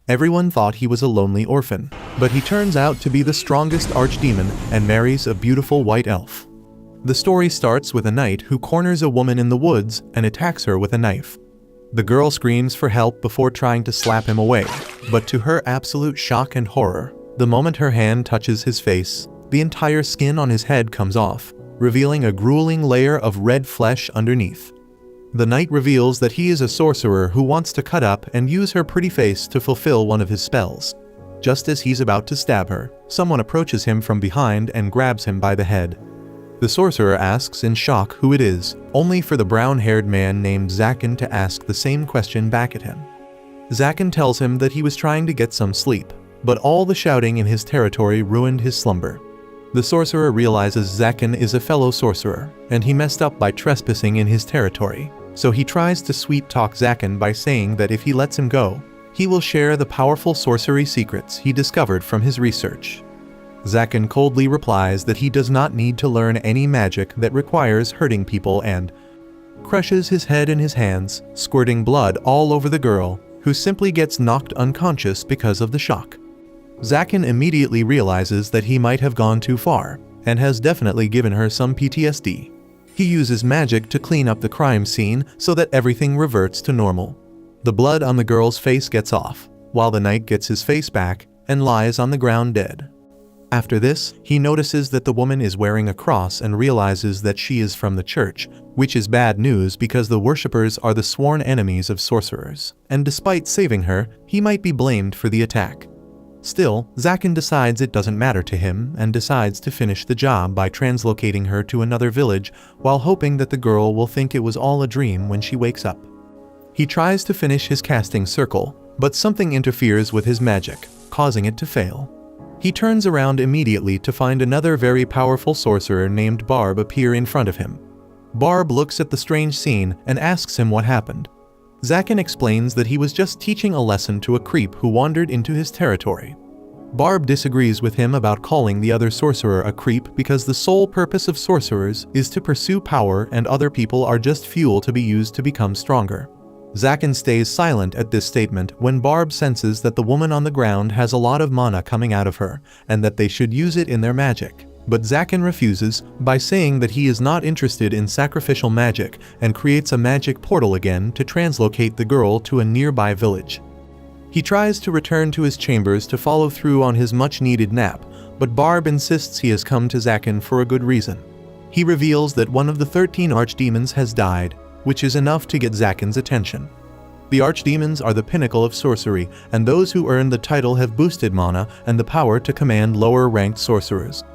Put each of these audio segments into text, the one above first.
Everyone thought he was a lonely orphan, but he turns out to be the strongest archdemon and marries a beautiful white elf. The story starts with a knight who corners a woman in the woods and attacks her with a knife. The girl screams for help before trying to slap him away, but to her absolute shock and horror, the moment her hand touches his face, the entire skin on his head comes off, revealing a grueling layer of red flesh underneath. The knight reveals that he is a sorcerer who wants to cut up and use her pretty face to fulfill one of his spells. Just as he's about to stab her, someone approaches him from behind and grabs him by the head. The sorcerer asks in shock who it is, only for the brown-haired man named Zakin to ask the same question back at him. Zakin tells him that he was trying to get some sleep, but all the shouting in his territory ruined his slumber. The sorcerer realizes Zakin is a fellow sorcerer, and he messed up by trespassing in his territory. So he tries to sweet-talk Zakin by saying that if he lets him go, he will share the powerful sorcery secrets he discovered from his research. Zakin coldly replies that he does not need to learn any magic that requires hurting people and crushes his head in his hands, squirting blood all over the girl, who simply gets knocked unconscious because of the shock. Zakin immediately realizes that he might have gone too far, and has definitely given her some PTSD. He uses magic to clean up the crime scene so that everything reverts to normal. The blood on the girl's face gets off, while the knight gets his face back and lies on the ground dead. After this, he notices that the woman is wearing a cross and realizes that she is from the church, which is bad news because the worshippers are the sworn enemies of sorcerers, and despite saving her, he might be blamed for the attack. Still, Zakin decides it doesn't matter to him and decides to finish the job by translocating her to another village while hoping that the girl will think it was all a dream when she wakes up. He tries to finish his casting circle, but something interferes with his magic, causing it to fail. He turns around immediately to find another very powerful sorcerer named Barb appear in front of him. Barb looks at the strange scene and asks him what happened. Zakin explains that he was just teaching a lesson to a creep who wandered into his territory. Barb disagrees with him about calling the other sorcerer a creep because the sole purpose of sorcerers is to pursue power and other people are just fuel to be used to become stronger. Zakin stays silent at this statement when Barb senses that the woman on the ground has a lot of mana coming out of her and that they should use it in their magic. But Zakin refuses by saying that he is not interested in sacrificial magic and creates a magic portal again to translocate the girl to a nearby village. He tries to return to his chambers to follow through on his much-needed nap, but Barb insists he has come to Zakin for a good reason. He reveals that one of the 13 archdemons has died, which is enough to get Zakin's attention. The archdemons are the pinnacle of sorcery, and those who earn the title have boosted mana and the power to command lower-ranked sorcerers.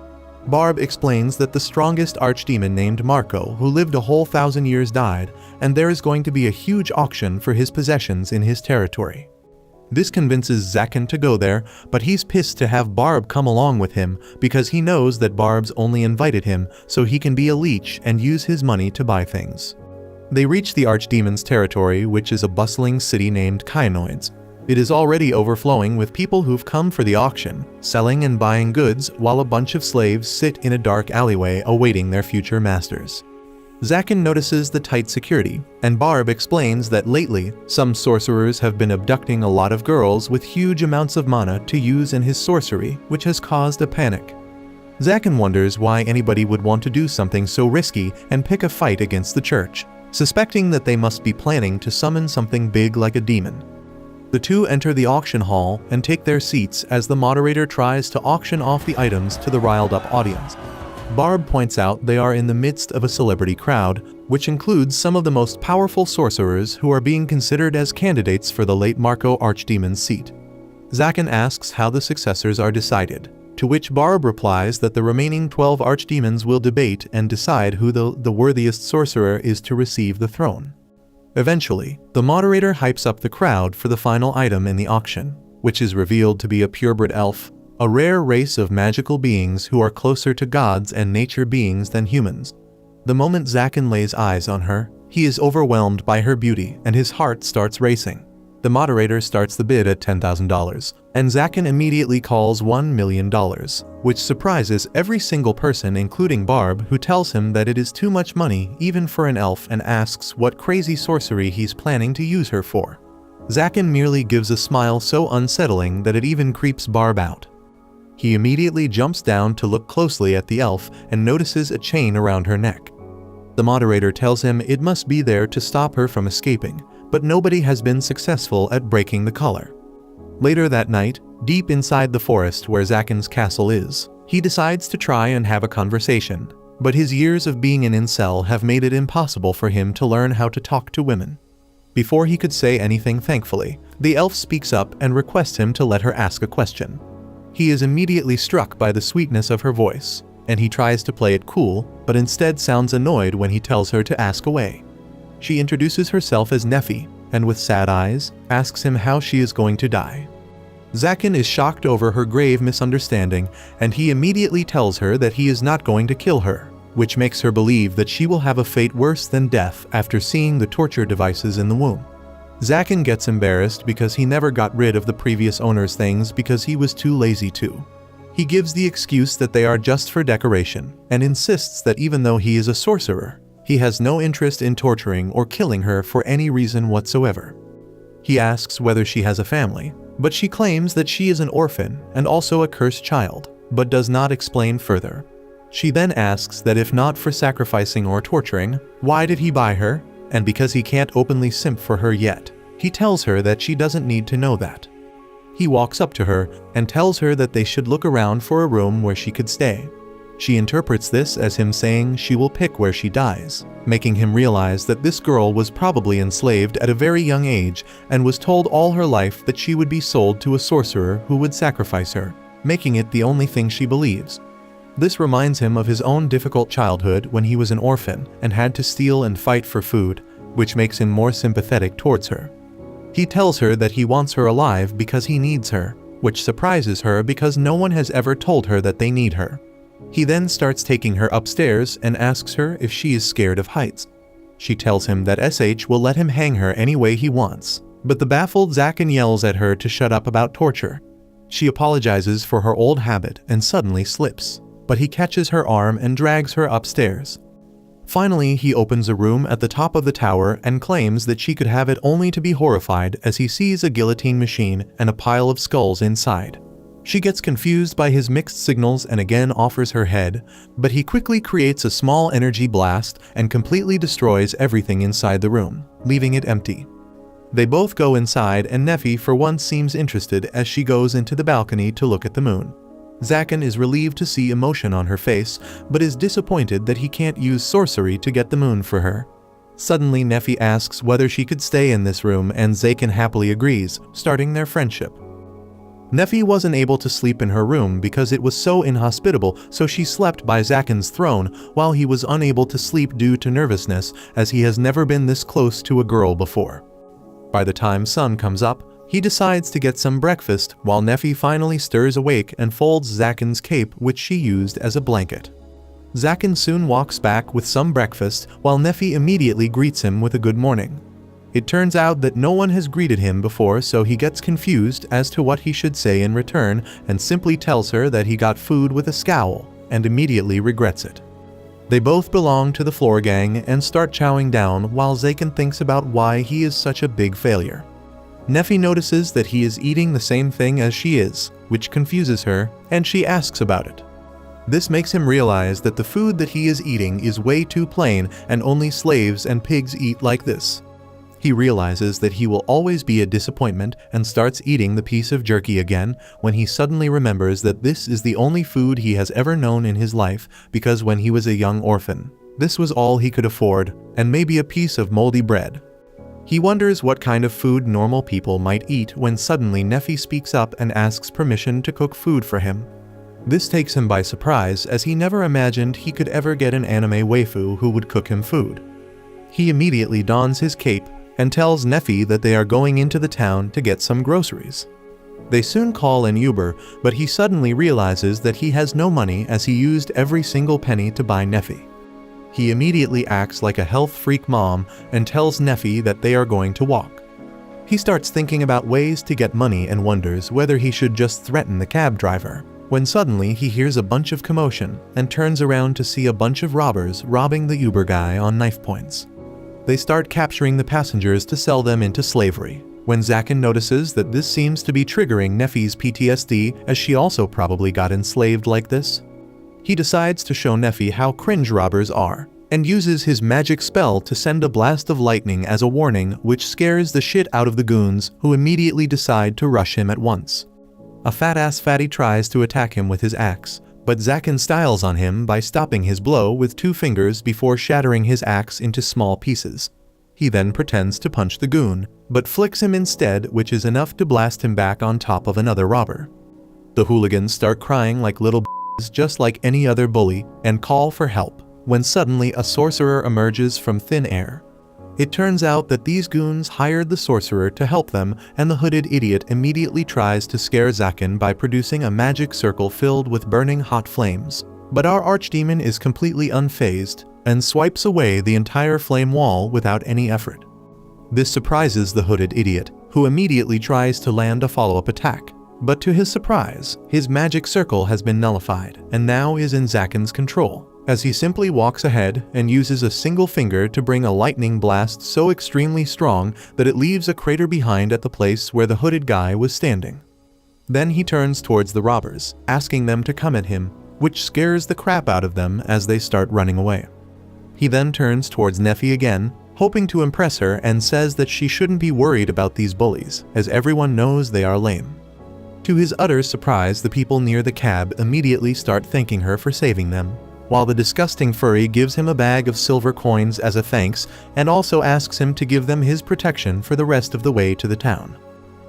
Barb explains that the strongest archdemon named Marco, who lived a whole 1,000 years, died, and there is going to be a huge auction for his possessions in his territory. This convinces Zakin to go there, but he's pissed to have Barb come along with him because he knows that Barb's only invited him so he can be a leech and use his money to buy things. They reach the archdemon's territory, which is a bustling city named Kyanoids. It is already overflowing with people who've come for the auction, selling and buying goods while a bunch of slaves sit in a dark alleyway awaiting their future masters. Zakin notices the tight security, and Barb explains that lately, some sorcerers have been abducting a lot of girls with huge amounts of mana to use in his sorcery, which has caused a panic. Zakin wonders why anybody would want to do something so risky and pick a fight against the church, suspecting that they must be planning to summon something big like a demon. The two enter the auction hall and take their seats as the moderator tries to auction off the items to the riled-up audience. Barb points out they are in the midst of a celebrity crowd, which includes some of the most powerful sorcerers who are being considered as candidates for the late Marco Archdemon's seat. Zakin asks how the successors are decided, to which Barb replies that the remaining 12 archdemons will debate and decide who the worthiest sorcerer is to receive the throne. Eventually, the moderator hypes up the crowd for the final item in the auction, which is revealed to be a purebred elf, a rare race of magical beings who are closer to gods and nature beings than humans. The moment Zakin lays eyes on her, he is overwhelmed by her beauty and his heart starts racing. The moderator starts the bid at $10,000, and Zakin immediately calls $1 million, which surprises every single person including Barb, who tells him that it is too much money even for an elf and asks what crazy sorcery he's planning to use her for. Zakin merely gives a smile so unsettling that it even creeps Barb out. He immediately jumps down to look closely at the elf and notices a chain around her neck. The moderator tells him it must be there to stop her from escaping, but nobody has been successful at breaking the collar. Later that night, deep inside the forest where Zakin's castle is, he decides to try and have a conversation, but his years of being an incel have made it impossible for him to learn how to talk to women. Before he could say anything, thankfully, the elf speaks up and requests him to let her ask a question. He is immediately struck by the sweetness of her voice, and he tries to play it cool, but instead sounds annoyed when he tells her to ask away. She introduces herself as Neffy, and with sad eyes, asks him how she is going to die. Zakin is shocked over her grave misunderstanding, and he immediately tells her that he is not going to kill her, which makes her believe that she will have a fate worse than death after seeing the torture devices in the womb. Zakin gets embarrassed because he never got rid of the previous owner's things because he was too lazy to. He gives the excuse that they are just for decoration, and insists that even though he is a sorcerer, he has no interest in torturing or killing her for any reason whatsoever. He asks whether she has a family, but she claims that she is an orphan and also a cursed child, but does not explain further. She then asks that if not for sacrificing or torturing, why did he buy her? And because he can't openly simp for her yet, he tells her that she doesn't need to know that. He walks up to her and tells her that they should look around for a room where she could stay. She interprets this as him saying she will pick where she dies, making him realize that this girl was probably enslaved at a very young age and was told all her life that she would be sold to a sorcerer who would sacrifice her, making it the only thing she believes. This reminds him of his own difficult childhood when he was an orphan and had to steal and fight for food, which makes him more sympathetic towards her. He tells her that he wants her alive because he needs her, which surprises her because no one has ever told her that they need her. He then starts taking her upstairs and asks her if she is scared of heights. She tells him that SH will let him hang her any way he wants, but the baffled Zakin yells at her to shut up about torture. She apologizes for her old habit and suddenly slips, but he catches her arm and drags her upstairs. Finally, he opens a room at the top of the tower and claims that she could have it only to be horrified as he sees a guillotine machine and a pile of skulls inside. She gets confused by his mixed signals and again offers her head, but he quickly creates a small energy blast and completely destroys everything inside the room, leaving it empty. They both go inside and Neffy for once seems interested as she goes into the balcony to look at the moon. Zakin is relieved to see emotion on her face, but is disappointed that he can't use sorcery to get the moon for her. Suddenly, Neffy asks whether she could stay in this room and Zakin happily agrees, starting their friendship. Neffy wasn't able to sleep in her room because it was so inhospitable, so she slept by Zakin's throne while he was unable to sleep due to nervousness as he has never been this close to a girl before. By the time sun comes up, he decides to get some breakfast while Neffy finally stirs awake and folds Zakin's cape, which she used as a blanket. Zakin soon walks back with some breakfast while Neffy immediately greets him with a good morning. It turns out that no one has greeted him before, so he gets confused as to what he should say in return and simply tells her that he got food with a scowl and immediately regrets it. They both belong to the floor gang and start chowing down while Zakin thinks about why he is such a big failure. Neffy notices that he is eating the same thing as she is, which confuses her, and she asks about it. This makes him realize that the food that he is eating is way too plain and only slaves and pigs eat like this. He realizes that he will always be a disappointment and starts eating the piece of jerky again when he suddenly remembers that this is the only food he has ever known in his life because when he was a young orphan, this was all he could afford, and maybe a piece of moldy bread. He wonders what kind of food normal people might eat when suddenly Neffy speaks up and asks permission to cook food for him. This takes him by surprise as he never imagined he could ever get an anime waifu who would cook him food. He immediately dons his cape and tells Neffy that they are going into the town to get some groceries. They soon call an Uber, but he suddenly realizes that he has no money as he used every single penny to buy Neffy. He immediately acts like a health freak mom and tells Neffy that they are going to walk. He starts thinking about ways to get money and wonders whether he should just threaten the cab driver, when suddenly he hears a bunch of commotion and turns around to see a bunch of robbers robbing the Uber guy on knife points. They start capturing the passengers to sell them into slavery, When Zakin notices that this seems to be triggering Nefi's PTSD, as she also probably got enslaved like this, he decides to show Nefi how cringe robbers are, and uses his magic spell to send a blast of lightning as a warning, which scares the shit out of the goons, who immediately decide to rush him at once. A fat-ass fatty tries to attack him with his axe, but Zakin styles on him by stopping his blow with 2 fingers before shattering his axe into small pieces. He then pretends to punch the goon, but flicks him instead, which is enough to blast him back on top of another robber. The hooligans start crying like little b****s just like any other bully, and call for help, when suddenly a sorcerer emerges from thin air. It turns out that these goons hired the sorcerer to help them, and the hooded idiot immediately tries to scare Zakin by producing a magic circle filled with burning hot flames. But our archdemon is completely unfazed, and swipes away the entire flame wall without any effort. This surprises the hooded idiot, who immediately tries to land a follow-up attack. But to his surprise, his magic circle has been nullified, and now is in Zakin's control, as he simply walks ahead and uses a single finger to bring a lightning blast so extremely strong that it leaves a crater behind at the place where the hooded guy was standing. Then he turns towards the robbers, asking them to come at him, which scares the crap out of them as they start running away. He then turns towards Nefi again, hoping to impress her, and says that she shouldn't be worried about these bullies, as everyone knows they are lame. To his utter surprise, the people near the cab immediately start thanking her for saving them, while the disgusting furry gives him a bag of silver coins as a thanks and also asks him to give them his protection for the rest of the way to the town.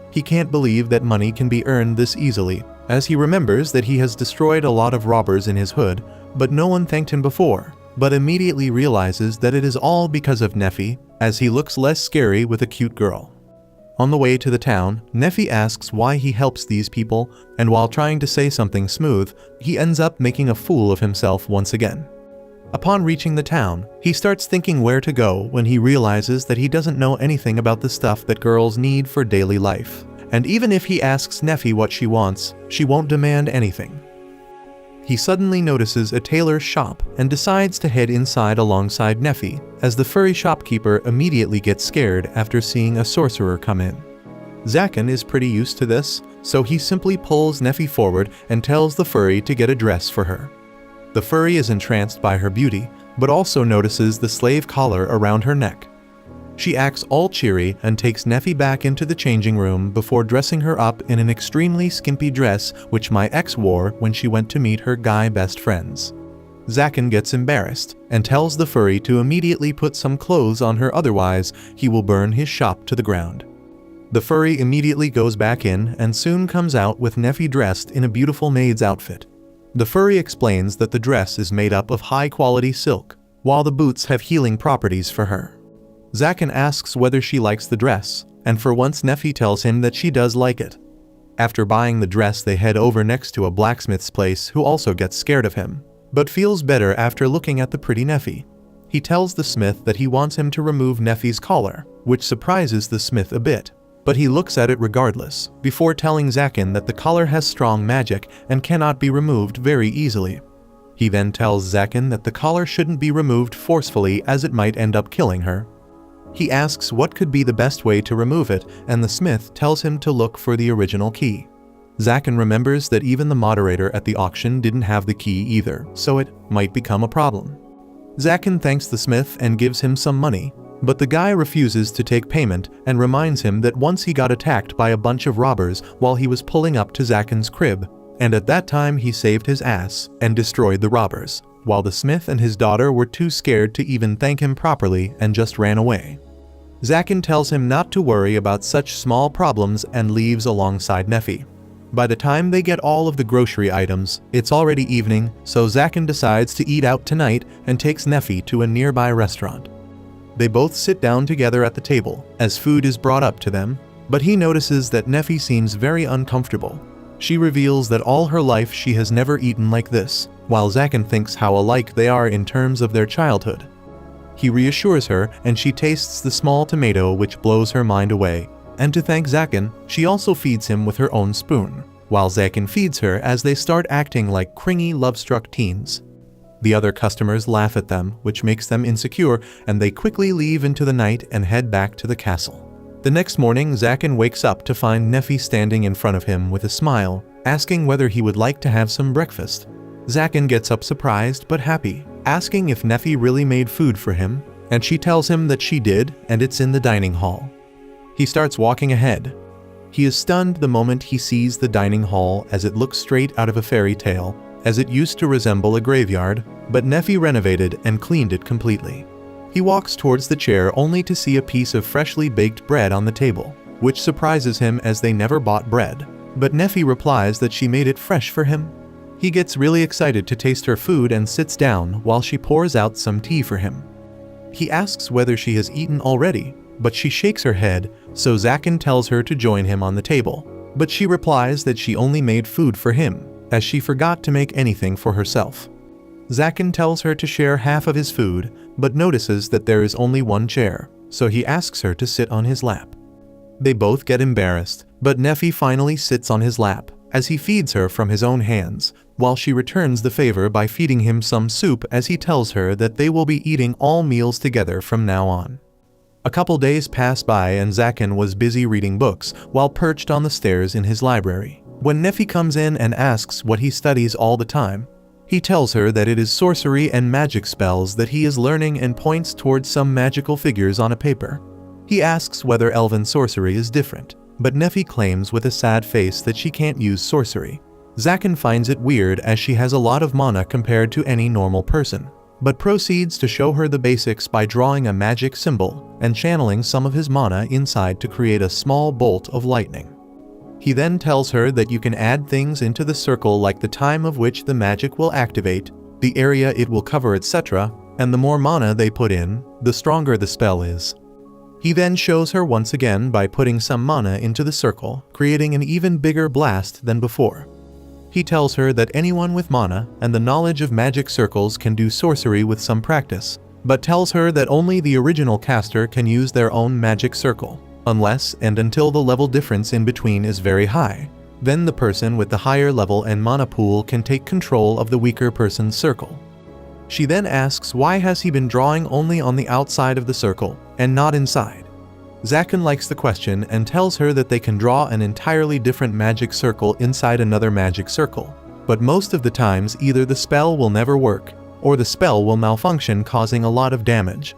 He can't believe that money can be earned this easily, as he remembers that he has destroyed a lot of robbers in his hood, but no one thanked him before, but immediately realizes that it is all because of Nefi, as he looks less scary with a cute girl. On the way to the town, Nefi asks why he helps these people, and while trying to say something smooth, he ends up making a fool of himself once again. Upon reaching the town, he starts thinking where to go when he realizes that he doesn't know anything about the stuff that girls need for daily life, and even if he asks Nefi what she wants, she won't demand anything. He suddenly notices a tailor's shop and decides to head inside alongside Nefi, as the furry shopkeeper immediately gets scared after seeing a sorcerer come in. Zakin is pretty used to this, so he simply pulls Nefi forward and tells the furry to get a dress for her. The furry is entranced by her beauty, but also notices the slave collar around her neck. She acts all cheery and takes Nefi back into the changing room before dressing her up in an extremely skimpy dress which my ex wore when she went to meet her guy best friends. Zakin gets embarrassed and tells the furry to immediately put some clothes on her, otherwise he will burn his shop to the ground. The furry immediately goes back in and soon comes out with Nefi dressed in a beautiful maid's outfit. The furry explains that the dress is made up of high-quality silk, while the boots have healing properties for her. Zakin asks whether she likes the dress, and for once Nefi tells him that she does like it. After buying the dress, they head over next to a blacksmith's place, who also gets scared of him, but feels better after looking at the pretty Nefi. He tells the smith that he wants him to remove Nefi's collar, which surprises the smith a bit, but he looks at it regardless, before telling Zakin that the collar has strong magic and cannot be removed very easily. He then tells Zakin that the collar shouldn't be removed forcefully, as it might end up killing her. He asks what could be the best way to remove it, and the smith tells him to look for the original key. Zakin remembers that even the moderator at the auction didn't have the key either, so it might become a problem. Zakin thanks the smith and gives him some money, but the guy refuses to take payment and reminds him that once he got attacked by a bunch of robbers while he was pulling up to Zakin's crib, and at that time he saved his ass and destroyed the robbers, while the smith and his daughter were too scared to even thank him properly and just ran away. Zakin tells him not to worry about such small problems and leaves alongside Nefi. By the time they get all of the grocery items, it's already evening, so Zakin decides to eat out tonight and takes Nefi to a nearby restaurant. They both sit down together at the table, as food is brought up to them, but he notices that Nefi seems very uncomfortable. She reveals that all her life she has never eaten like this, while Zakin thinks how alike they are in terms of their childhood. He reassures her, and she tastes the small tomato, which blows her mind away, and to thank Zakin, she also feeds him with her own spoon, while Zakin feeds her as they start acting like clingy, love-struck teens. The other customers laugh at them, which makes them insecure, and they quickly leave into the night and head back to the castle. The next morning, Zaken wakes up to find Nefi standing in front of him with a smile, asking whether he would like to have some breakfast. Zaken gets up surprised but happy, asking if Nefi really made food for him, and she tells him that she did, and it's in the dining hall. He starts walking ahead. He is stunned the moment he sees the dining hall, as it looks straight out of a fairy tale, as it used to resemble a graveyard, but Nefi renovated and cleaned it completely. He walks towards the chair only to see a piece of freshly baked bread on the table, which surprises him as they never bought bread, but Nefi replies that she made it fresh for him. He gets really excited to taste her food and sits down while she pours out some tea for him. He asks whether she has eaten already, but she shakes her head, so Zaken tells her to join him on the table, but she replies that she only made food for him, as she forgot to make anything for herself. Zaken tells her to share half of his food, but notices that there is only one chair, so he asks her to sit on his lap. They both get embarrassed, but Nefi finally sits on his lap, as he feeds her from his own hands, while she returns the favor by feeding him some soup, as he tells her that they will be eating all meals together from now on. A couple days pass by and Zaken was busy reading books while perched on the stairs in his library, when Nefi comes in and asks what he studies all the time. He tells her that it is sorcery and magic spells that he is learning and points towards some magical figures on a paper. He asks whether elven sorcery is different, but Nefi claims with a sad face that she can't use sorcery. Zaken finds it weird as she has a lot of mana compared to any normal person, but proceeds to show her the basics by drawing a magic symbol and channeling some of his mana inside to create a small bolt of lightning. He then tells her that you can add things into the circle like the time of which the magic will activate, the area it will cover, etc., and the more mana they put in, the stronger the spell is. He then shows her once again by putting some mana into the circle, creating an even bigger blast than before. He tells her that anyone with mana and the knowledge of magic circles can do sorcery with some practice, but tells her that only the original caster can use their own magic circle, unless and until the level difference in between is very high. Then the person with the higher level and mana pool can take control of the weaker person's circle. She then asks why has he been drawing only on the outside of the circle and not inside. Zaken likes the question and tells her that they can draw an entirely different magic circle inside another magic circle, but most of the times either the spell will never work, or the spell will malfunction, causing a lot of damage.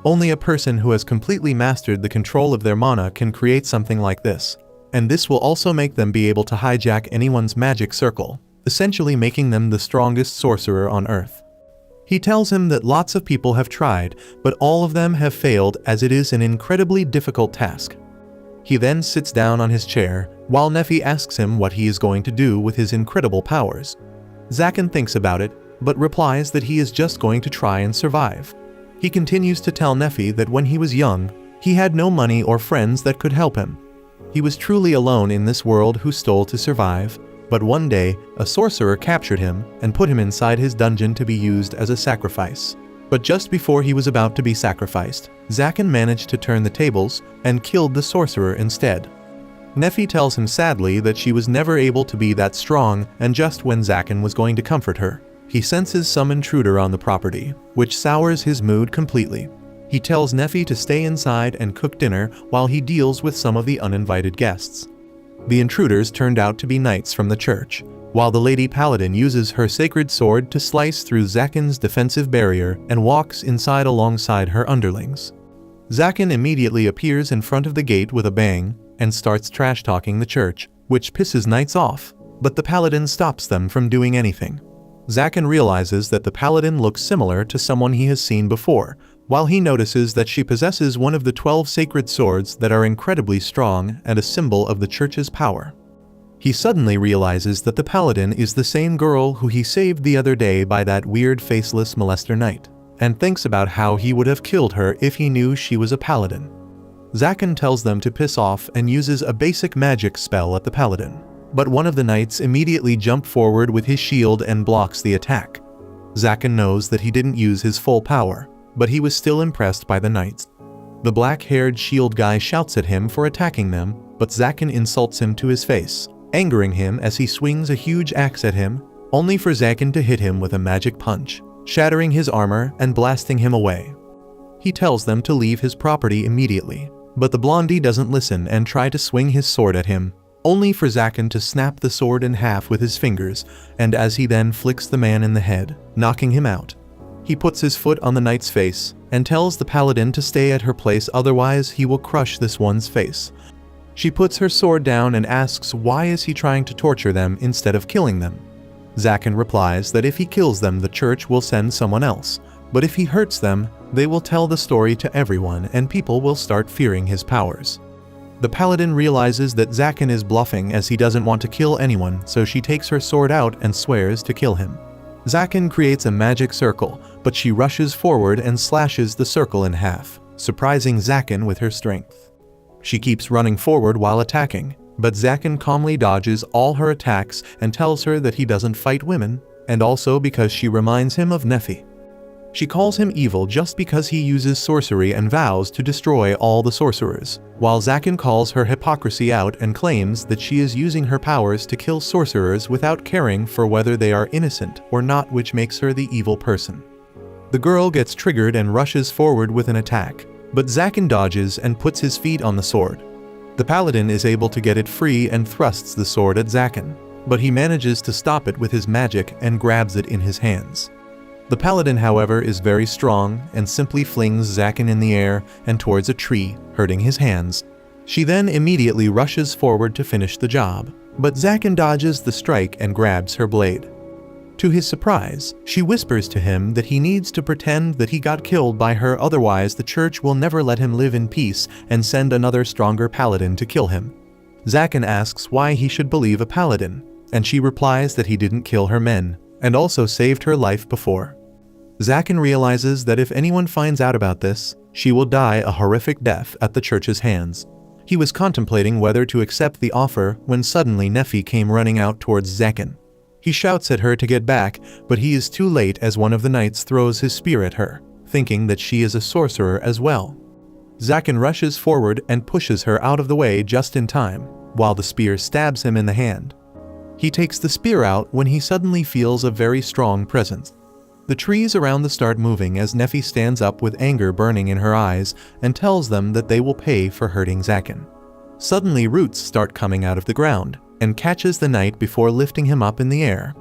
Only a person who has completely mastered the control of their mana can create something like this, and this will also make them be able to hijack anyone's magic circle, essentially making them the strongest sorcerer on Earth. He tells him that lots of people have tried, but all of them have failed as it is an incredibly difficult task. He then sits down on his chair, while Nefi asks him what he is going to do with his incredible powers. Zaken thinks about it, but replies that he is just going to try and survive. He continues to tell Nefi that when he was young, he had no money or friends that could help him. He was truly alone in this world who stole to survive, but one day, a sorcerer captured him and put him inside his dungeon to be used as a sacrifice. But just before he was about to be sacrificed, Zaken managed to turn the tables and killed the sorcerer instead. Nefi tells him sadly that she was never able to be that strong, and just when Zaken was going to comfort her, he senses some intruder on the property, which sours his mood completely. He tells Nefi to stay inside and cook dinner while he deals with some of the uninvited guests. The intruders turned out to be knights from the church, while the Lady Paladin uses her sacred sword to slice through Zaken's defensive barrier and walks inside alongside her underlings. Zaken immediately appears in front of the gate with a bang and starts trash-talking the church, which pisses knights off, but the Paladin stops them from doing anything. Zaken realizes that the Paladin looks similar to someone he has seen before, while he notices that she possesses one of the 12 sacred swords that are incredibly strong and a symbol of the church's power. He suddenly realizes that the Paladin is the same girl who he saved the other day by that weird faceless molester knight, and thinks about how he would have killed her if he knew she was a Paladin. Zaken tells them to piss off and uses a basic magic spell at the Paladin, but one of the knights immediately jumps forward with his shield and blocks the attack. Zaken knows that he didn't use his full power, but he was still impressed by the knights. The black-haired shield guy shouts at him for attacking them, but Zaken insults him to his face, angering him as he swings a huge axe at him, only for Zaken to hit him with a magic punch, shattering his armor and blasting him away. He tells them to leave his property immediately, But the blondie doesn't listen and try to swing his sword at him, only for Zaken to snap the sword in half with his fingers, and as he then flicks the man in the head, knocking him out. He puts his foot on the knight's face and tells the paladin to stay at her place, otherwise he will crush this one's face. She puts her sword down and asks why is he trying to torture them instead of killing them. Zaken replies that if he kills them the church will send someone else, but if he hurts them, they will tell the story to everyone and people will start fearing his powers. The paladin realizes that Zaken is bluffing as he doesn't want to kill anyone, so she takes her sword out and swears to kill him. Zaken creates a magic circle, but she rushes forward and slashes the circle in half, surprising Zaken with her strength. She keeps running forward while attacking, but Zaken calmly dodges all her attacks and tells her that he doesn't fight women, and also because she reminds him of Nephi. She calls him evil just because he uses sorcery and vows to destroy all the sorcerers, while Zaken calls her hypocrisy out and claims that she is using her powers to kill sorcerers without caring for whether they are innocent or not, which makes her the evil person. The girl gets triggered and rushes forward with an attack, but Zaken dodges and puts his feet on the sword. The paladin is able to get it free and thrusts the sword at Zaken, but he manages to stop it with his magic and grabs it in his hands. The paladin, however, is very strong and simply flings Zaken in the air and towards a tree, hurting his hands. She then immediately rushes forward to finish the job, but Zaken dodges the strike and grabs her blade. To his surprise, she whispers to him that he needs to pretend that he got killed by her, otherwise the church will never let him live in peace and send another stronger paladin to kill him. Zaken asks why he should believe a paladin, and she replies that he didn't kill her men, and also saved her life before. Zaken realizes that if anyone finds out about this, she will die a horrific death at the church's hands. He was contemplating whether to accept the offer when suddenly Nephi came running out towards Zaken. He shouts at her to get back, but he is too late as one of the knights throws his spear at her, thinking that she is a sorcerer as well. Zaken rushes forward and pushes her out of the way just in time, while the spear stabs him in the hand. He takes the spear out when he suddenly feels a very strong presence. The trees around them start moving as Nephi stands up with anger burning in her eyes and tells them that they will pay for hurting Zaken. Suddenly roots start coming out of the ground and catches the knight before lifting him up in the air.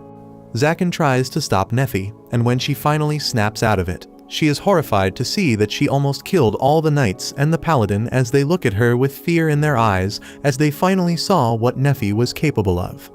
Zaken tries to stop Nephi, and when she finally snaps out of it, she is horrified to see that she almost killed all the knights and the paladin as they look at her with fear in their eyes as they finally saw what Nephi was capable of.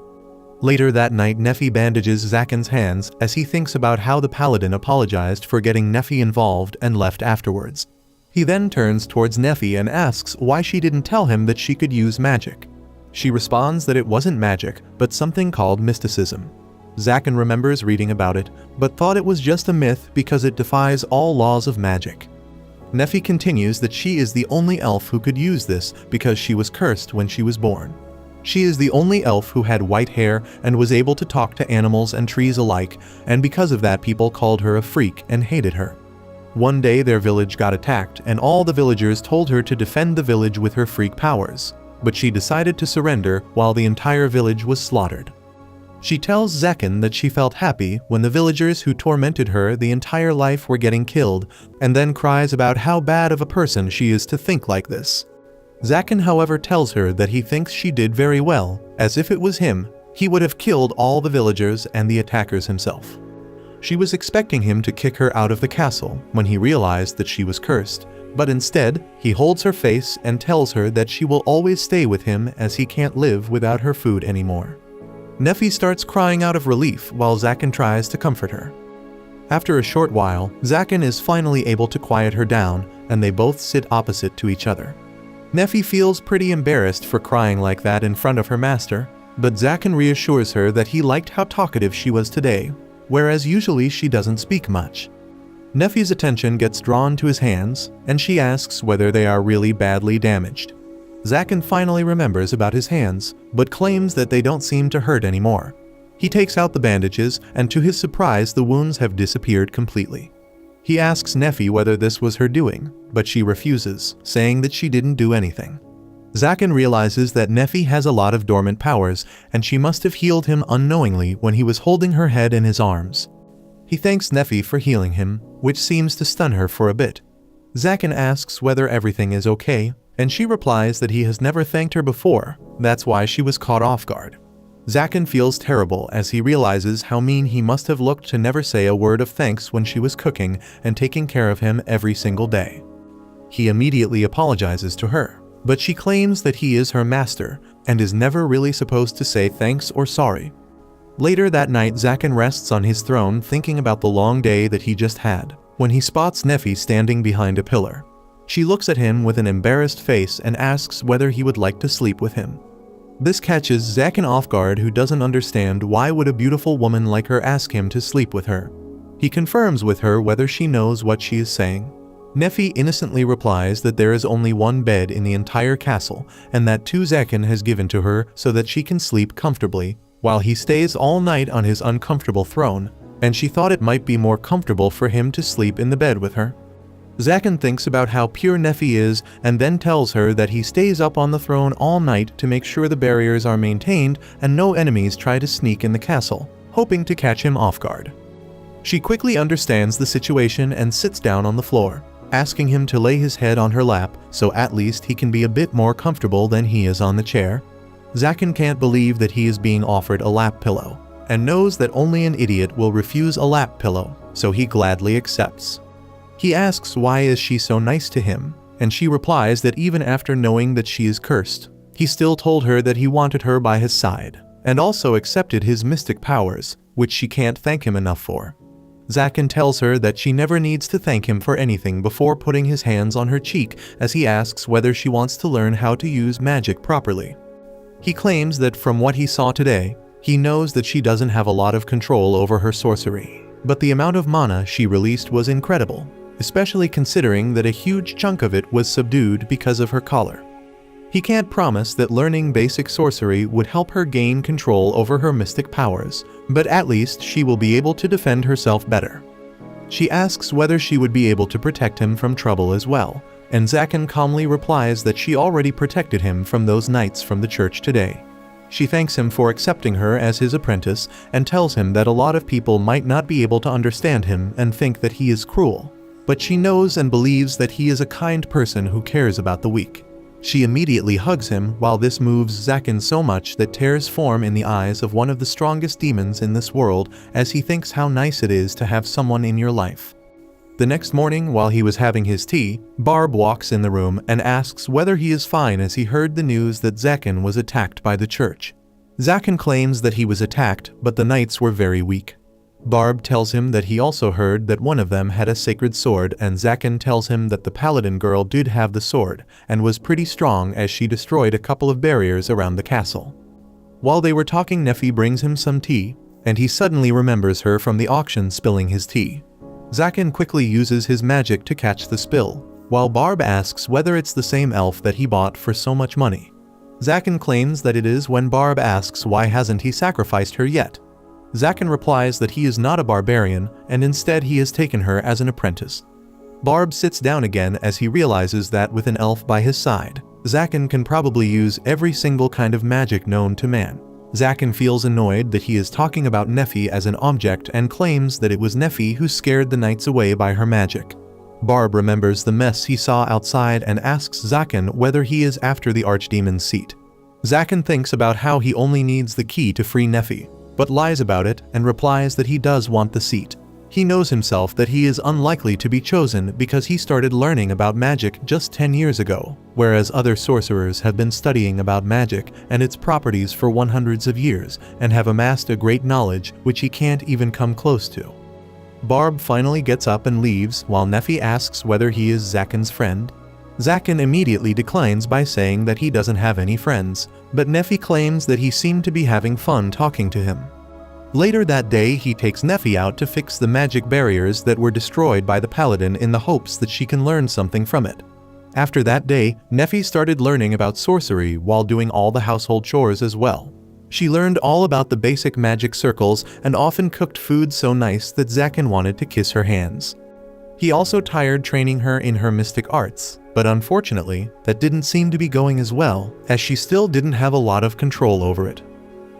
Later that night, Nephi bandages Zaken's hands as he thinks about how the paladin apologized for getting Nephi involved and left afterwards. He then turns towards Nephi and asks why she didn't tell him that she could use magic. She responds that it wasn't magic, but something called mysticism. Zaken remembers reading about it, but thought it was just a myth because it defies all laws of magic. Nephi continues that she is the only elf who could use this because she was cursed when she was born. She is the only elf who had white hair and was able to talk to animals and trees alike, and because of that people called her a freak and hated her. One day their village got attacked and all the villagers told her to defend the village with her freak powers, but she decided to surrender while the entire village was slaughtered. She tells Zaken that she felt happy when the villagers who tormented her the entire life were getting killed, and then cries about how bad of a person she is to think like this. Zaken, however, tells her that he thinks she did very well, as if it was him, he would have killed all the villagers and the attackers himself. She was expecting him to kick her out of the castle when he realized that she was cursed, but instead, he holds her face and tells her that she will always stay with him as he can't live without her food anymore. Nephi starts crying out of relief while Zaken tries to comfort her. After a short while, Zaken is finally able to quiet her down, and they both sit opposite to each other. Nephi feels pretty embarrassed for crying like that in front of her master, but Zaken reassures her that he liked how talkative she was today, whereas usually she doesn't speak much. Nephi's attention gets drawn to his hands, and she asks whether they are really badly damaged. Zaken finally remembers about his hands, but claims that they don't seem to hurt anymore. He takes out the bandages, and to his surprise the wounds have disappeared completely. He asks Nephi whether this was her doing, but she refuses, saying that she didn't do anything. Zaken realizes that Nephi has a lot of dormant powers, and she must have healed him unknowingly when he was holding her head in his arms. He thanks Nephi for healing him, which seems to stun her for a bit. Zaken asks whether everything is okay, And she replies that he has never thanked her before, that's why she was caught off guard. Zaken feels terrible as he realizes how mean he must have looked to never say a word of thanks when she was cooking and taking care of him every single day. He immediately apologizes to her, but she claims that he is her master and is never really supposed to say thanks or sorry. Later that night, Zaken rests on his throne thinking about the long day that he just had, when he spots Nefi standing behind a pillar. She looks at him with an embarrassed face and asks whether he would like to sleep with him. This catches Zaken off guard, who doesn't understand why would a beautiful woman like her ask him to sleep with her. He confirms with her whether she knows what she is saying. Nefi innocently replies that there is only one bed in the entire castle and that two Zaken has given to her so that she can sleep comfortably, while he stays all night on his uncomfortable throne, and she thought it might be more comfortable for him to sleep in the bed with her. Zaken thinks about how pure Nefi is and then tells her that he stays up on the throne all night to make sure the barriers are maintained and no enemies try to sneak in the castle, hoping to catch him off guard. She quickly understands the situation and sits down on the floor, asking him to lay his head on her lap so at least he can be a bit more comfortable than he is on the chair. Zaken can't believe that he is being offered a lap pillow, and knows that only an idiot will refuse a lap pillow, so he gladly accepts. He asks why is she so nice to him, and she replies that even after knowing that she is cursed, he still told her that he wanted her by his side, and also accepted his mystic powers, which she can't thank him enough for. Zaken tells her that she never needs to thank him for anything before putting his hands on her cheek as he asks whether she wants to learn how to use magic properly. He claims that from what he saw today, he knows that she doesn't have a lot of control over her sorcery, but the amount of mana she released was incredible, especially considering that a huge chunk of it was subdued because of her collar. He can't promise that learning basic sorcery would help her gain control over her mystic powers, but at least she will be able to defend herself better. She asks whether she would be able to protect him from trouble as well, and Zaken calmly replies that she already protected him from those knights from the church today. She thanks him for accepting her as his apprentice and tells him that a lot of people might not be able to understand him and think that he is cruel, but she knows and believes that he is a kind person who cares about the weak. She immediately hugs him, while this moves Zaken so much that tears form in the eyes of one of the strongest demons in this world as he thinks how nice it is to have someone in your life. The next morning, while he was having his tea, Barb walks in the room and asks whether he is fine as he heard the news that Zaken was attacked by the church. Zaken claims that he was attacked, but the knights were very weak. Barb tells him that he also heard that one of them had a sacred sword, and Zaken tells him that the paladin girl did have the sword and was pretty strong as she destroyed a couple of barriers around the castle. While they were talking, Nefi brings him some tea, and he suddenly remembers her from the auction spilling his tea. Zaken quickly uses his magic to catch the spill, while Barb asks whether it's the same elf that he bought for so much money. Zaken claims that it is when Barb asks why hasn't he sacrificed her yet. Zaken replies that he is not a barbarian and instead he has taken her as an apprentice. Barb sits down again as he realizes that with an elf by his side, Zaken can probably use every single kind of magic known to man. Zaken feels annoyed that he is talking about Nefi as an object and claims that it was Nefi who scared the knights away by her magic. Barb remembers the mess he saw outside and asks Zaken whether he is after the Archdemon's seat. Zaken thinks about how he only needs the key to free Nefi, but lies about it and replies that he does want the seat. He knows himself that he is unlikely to be chosen because he started learning about magic just 10 years ago, whereas other sorcerers have been studying about magic and its properties for hundreds of years and have amassed a great knowledge which he can't even come close to. Barb finally gets up and leaves while Nefi asks whether he is Zaken's friend. Zaken immediately declines by saying that he doesn't have any friends, but Nefi claims that he seemed to be having fun talking to him. Later that day, he takes Nefi out to fix the magic barriers that were destroyed by the paladin in the hopes that she can learn something from it. After that day, Nefi started learning about sorcery while doing all the household chores as well. She learned all about the basic magic circles and often cooked food so nice that Zaken wanted to kiss her hands. He also tired training her in her mystic arts, but unfortunately, that didn't seem to be going as well, as she still didn't have a lot of control over it.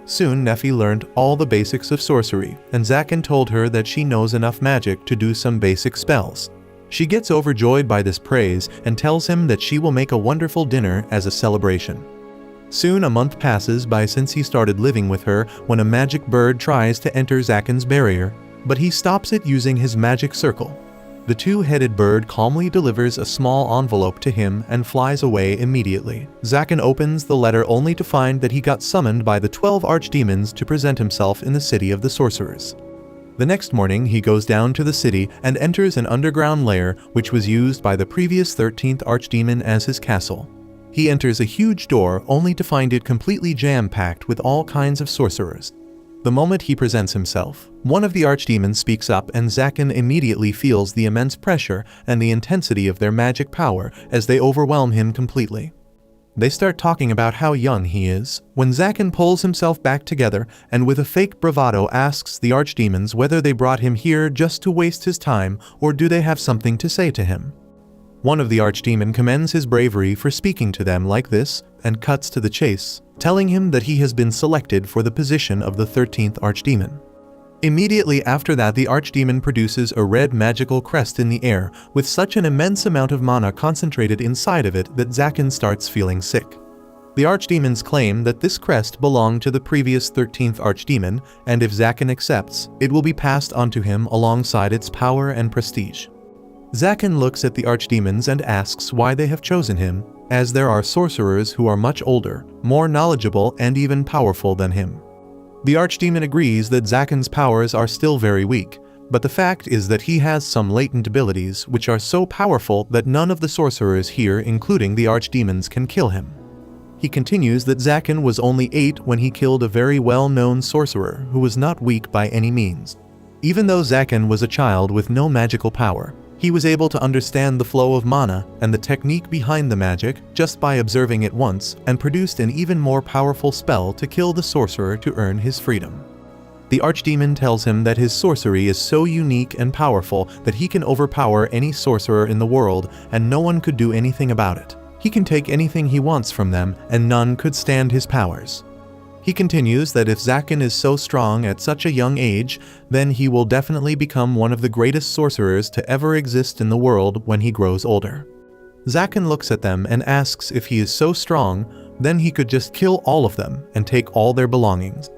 Soon Nefi learned all the basics of sorcery, and Zaken told her that she knows enough magic to do some basic spells. She gets overjoyed by this praise and tells him that she will make a wonderful dinner as a celebration. Soon a month passes by since he started living with her when a magic bird tries to enter Zaken's barrier, but he stops it using his magic circle. The two-headed bird calmly delivers a small envelope to him and flies away immediately. Zaken opens the letter only to find that he got summoned by the 12 archdemons to present himself in the city of the sorcerers. The next morning he goes down to the city and enters an underground lair which was used by the previous 13th archdemon as his castle. He enters a huge door only to find it completely jam-packed with all kinds of sorcerers. The moment he presents himself, one of the archdemons speaks up and Zaken immediately feels the immense pressure and the intensity of their magic power as they overwhelm him completely. They start talking about how young he is, when Zaken pulls himself back together and with a fake bravado asks the archdemons whether they brought him here just to waste his time or do they have something to say to him. One of the archdemons commends his bravery for speaking to them like this and cuts to the chase, telling him that he has been selected for the position of the 13th archdemon. Immediately after that, the archdemon produces a red magical crest in the air with such an immense amount of mana concentrated inside of it that Zaken starts feeling sick. The archdemons claim that this crest belonged to the previous 13th archdemon, and if Zaken accepts, it will be passed on to him alongside its power and prestige. Zaken looks at the archdemons and asks why they have chosen him, as there are sorcerers who are much older, more knowledgeable and even powerful than him. The archdemon agrees that Zaken's powers are still very weak, but the fact is that he has some latent abilities which are so powerful that none of the sorcerers here, including the archdemons, can kill him. He continues that Zaken was only 8 when he killed a very well-known sorcerer who was not weak by any means. Even though Zaken was a child with no magical power, he was able to understand the flow of mana and the technique behind the magic just by observing it once and produced an even more powerful spell to kill the sorcerer to earn his freedom. The archdemon tells him that his sorcery is so unique and powerful that he can overpower any sorcerer in the world and no one could do anything about it. He can take anything he wants from them and none could stand his powers. He continues that if Zaken is so strong at such a young age, then he will definitely become one of the greatest sorcerers to ever exist in the world when he grows older. Zaken looks at them and asks if he is so strong, then he could just kill all of them and take all their belongings.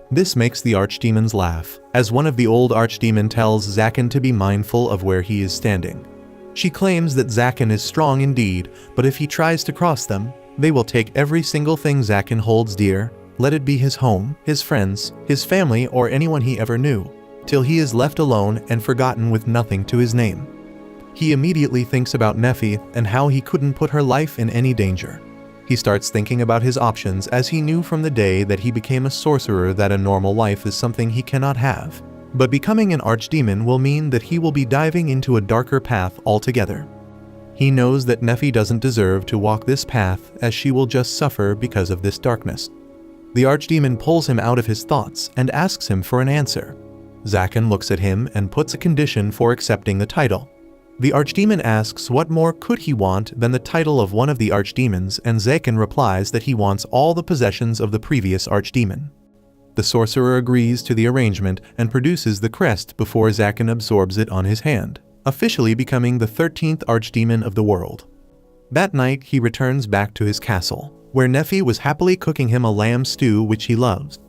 This makes the archdemons laugh, as one of the old archdemon tells Zaken to be mindful of where he is standing. She claims that Zaken is strong indeed, but if he tries to cross them, they will take every single thing Zaken holds dear, let it be his home, his friends, his family, or anyone he ever knew, till he is left alone and forgotten with nothing to his name. He immediately thinks about Nefi and how he couldn't put her life in any danger. He starts thinking about his options as he knew from the day that he became a sorcerer that a normal life is something he cannot have. But becoming an archdemon will mean that he will be diving into a darker path altogether. He knows that Nefi doesn't deserve to walk this path as she will just suffer because of this darkness. The archdemon pulls him out of his thoughts and asks him for an answer. Zaken looks at him and puts a condition for accepting the title. The archdemon asks what more could he want than the title of one of the archdemons, and Zaken replies that he wants all the possessions of the previous archdemon. The sorcerer agrees to the arrangement and produces the crest before Zaken absorbs it on his hand, officially becoming the 13th archdemon of the world. That night he returns back to his castle, where Nefi was happily cooking him a lamb stew which he loves.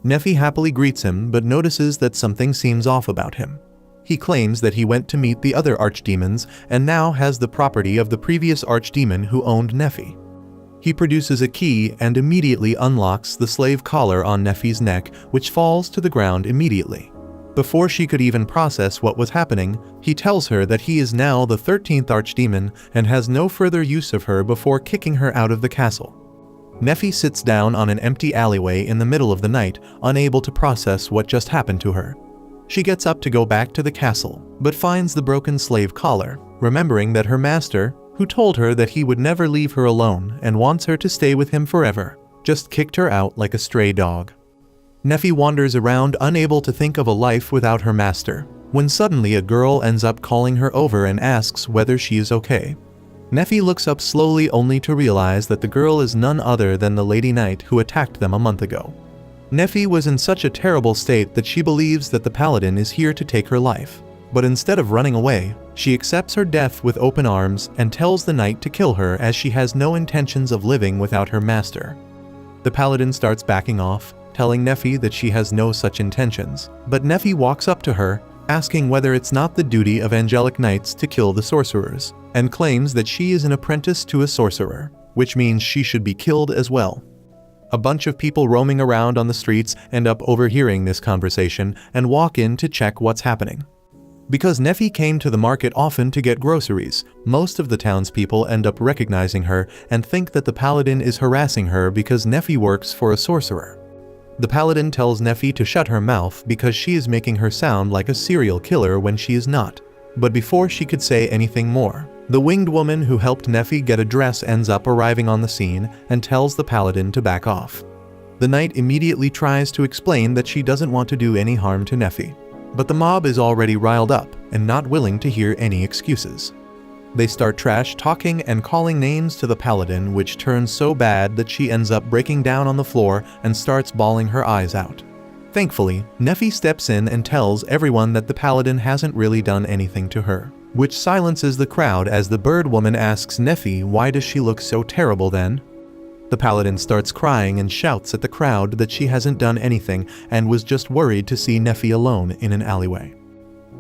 Nefi happily greets him but notices that something seems off about him. He claims that he went to meet the other archdemons and now has the property of the previous archdemon who owned Nefi. He produces a key and immediately unlocks the slave collar on Nefi's neck, which falls to the ground immediately. Before she could even process what was happening, he tells her that he is now the 13th archdemon and has no further use of her before kicking her out of the castle. Nefi sits down on an empty alleyway in the middle of the night, unable to process what just happened to her. She gets up to go back to the castle, but finds the broken slave collar, remembering that her master, who told her that he would never leave her alone and wants her to stay with him forever, just kicked her out like a stray dog. Nefi wanders around unable to think of a life without her master, when suddenly a girl ends up calling her over and asks whether she is okay. Nefi looks up slowly only to realize that the girl is none other than the Lady Knight who attacked them a month ago. Nefi was in such a terrible state that she believes that the paladin is here to take her life, but instead of running away, She accepts her death with open arms and tells the knight to kill her as she has no intentions of living without her master. The paladin starts backing off, telling Nephi that she has no such intentions, but Nephi walks up to her, asking whether it's not the duty of angelic knights to kill the sorcerers, and claims that she is an apprentice to a sorcerer, which means she should be killed as well. A bunch of people roaming around on the streets end up overhearing this conversation and walk in to check what's happening. Because Nephi came to the market often to get groceries, most of the townspeople end up recognizing her and think that the paladin is harassing her because Nephi works for a sorcerer. The paladin tells Nephi to shut her mouth because she is making her sound like a serial killer when she is not. But before she could say anything more, the winged woman who helped Nephi get a dress ends up arriving on the scene and tells the paladin to back off. The knight immediately tries to explain that she doesn't want to do any harm to Nephi. But the mob is already riled up and not willing to hear any excuses. They start trash talking and calling names to the paladin, which turns so bad that she ends up breaking down on the floor and starts bawling her eyes out. Thankfully, Nephi steps in and tells everyone that the paladin hasn't really done anything to her, which silences the crowd as the bird woman asks Nephi why does she look so terrible then? The paladin starts crying and shouts at the crowd that she hasn't done anything and was just worried to see Nephi alone in an alleyway.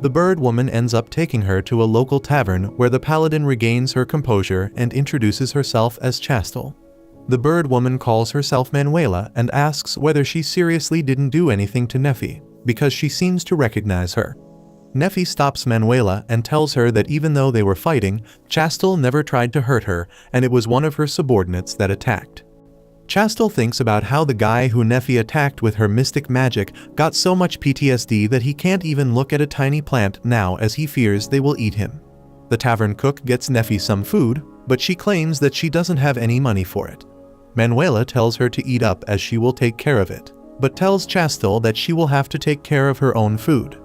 The bird woman ends up taking her to a local tavern where the paladin regains her composure and introduces herself as Chastel. The bird woman calls herself Manuela and asks whether she seriously didn't do anything to Nephi, because she seems to recognize her. Nephi stops Manuela and tells her that even though they were fighting, Chastel never tried to hurt her and it was one of her subordinates that attacked. Chastel thinks about how the guy who Nephi attacked with her mystic magic got so much PTSD that he can't even look at a tiny plant now as he fears they will eat him. The tavern cook gets Nephi some food, but she claims that she doesn't have any money for it. Manuela tells her to eat up as she will take care of it, but tells Chastel that she will have to take care of her own food.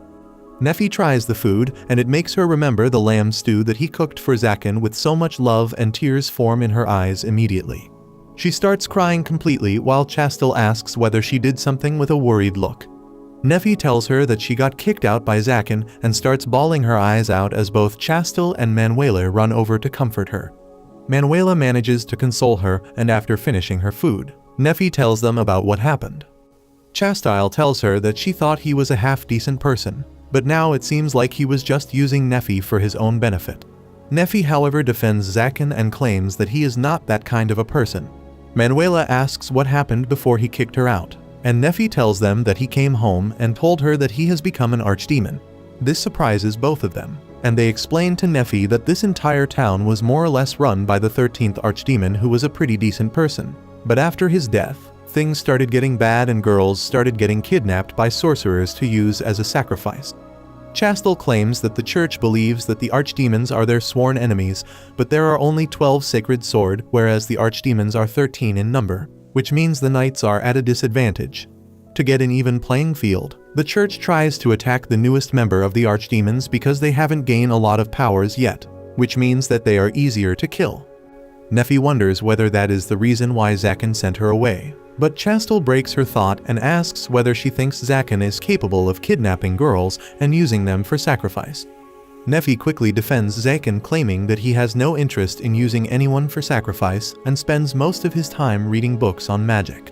Nephi tries the food, and it makes her remember the lamb stew that he cooked for Zaken with so much love, and tears form in her eyes immediately. She starts crying completely while Chastel asks whether she did something with a worried look. Nephi tells her that she got kicked out by Zaken and starts bawling her eyes out as both Chastel and Manuela run over to comfort her. Manuela manages to console her, and after finishing her food, Nephi tells them about what happened. Chastel tells her that she thought he was a half-decent person, but now it seems like he was just using Nephi for his own benefit. Nephi, however, defends Zaken and claims that he is not that kind of a person. Manuela asks what happened before he kicked her out, and Nephi tells them that he came home and told her that he has become an archdemon. This surprises both of them, and they explain to Nephi that this entire town was more or less run by the 13th archdemon, who was a pretty decent person. But after his death, things started getting bad and girls started getting kidnapped by sorcerers to use as a sacrifice. Chastel claims that the church believes that the archdemons are their sworn enemies, but there are only 12 sacred sword, whereas the archdemons are 13 in number, which means the knights are at a disadvantage. To get an even playing field, the church tries to attack the newest member of the archdemons because they haven't gained a lot of powers yet, which means that they are easier to kill. Nephi wonders whether that is the reason why Zaken sent her away, but Chastel breaks her thought and asks whether she thinks Zaken is capable of kidnapping girls and using them for sacrifice. Nephi quickly defends Zaken, claiming that he has no interest in using anyone for sacrifice and spends most of his time reading books on magic.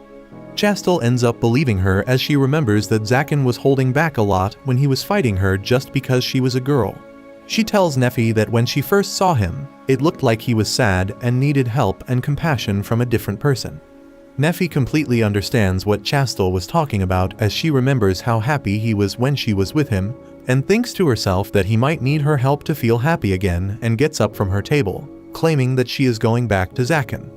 Chastel ends up believing her as she remembers that Zaken was holding back a lot when he was fighting her just because she was a girl. She tells Nephi that when she first saw him, it looked like he was sad and needed help and compassion from a different person. Nephi completely understands what Chastel was talking about as she remembers how happy he was when she was with him, and thinks to herself that he might need her help to feel happy again, and gets up from her table, claiming that she is going back to Zaken.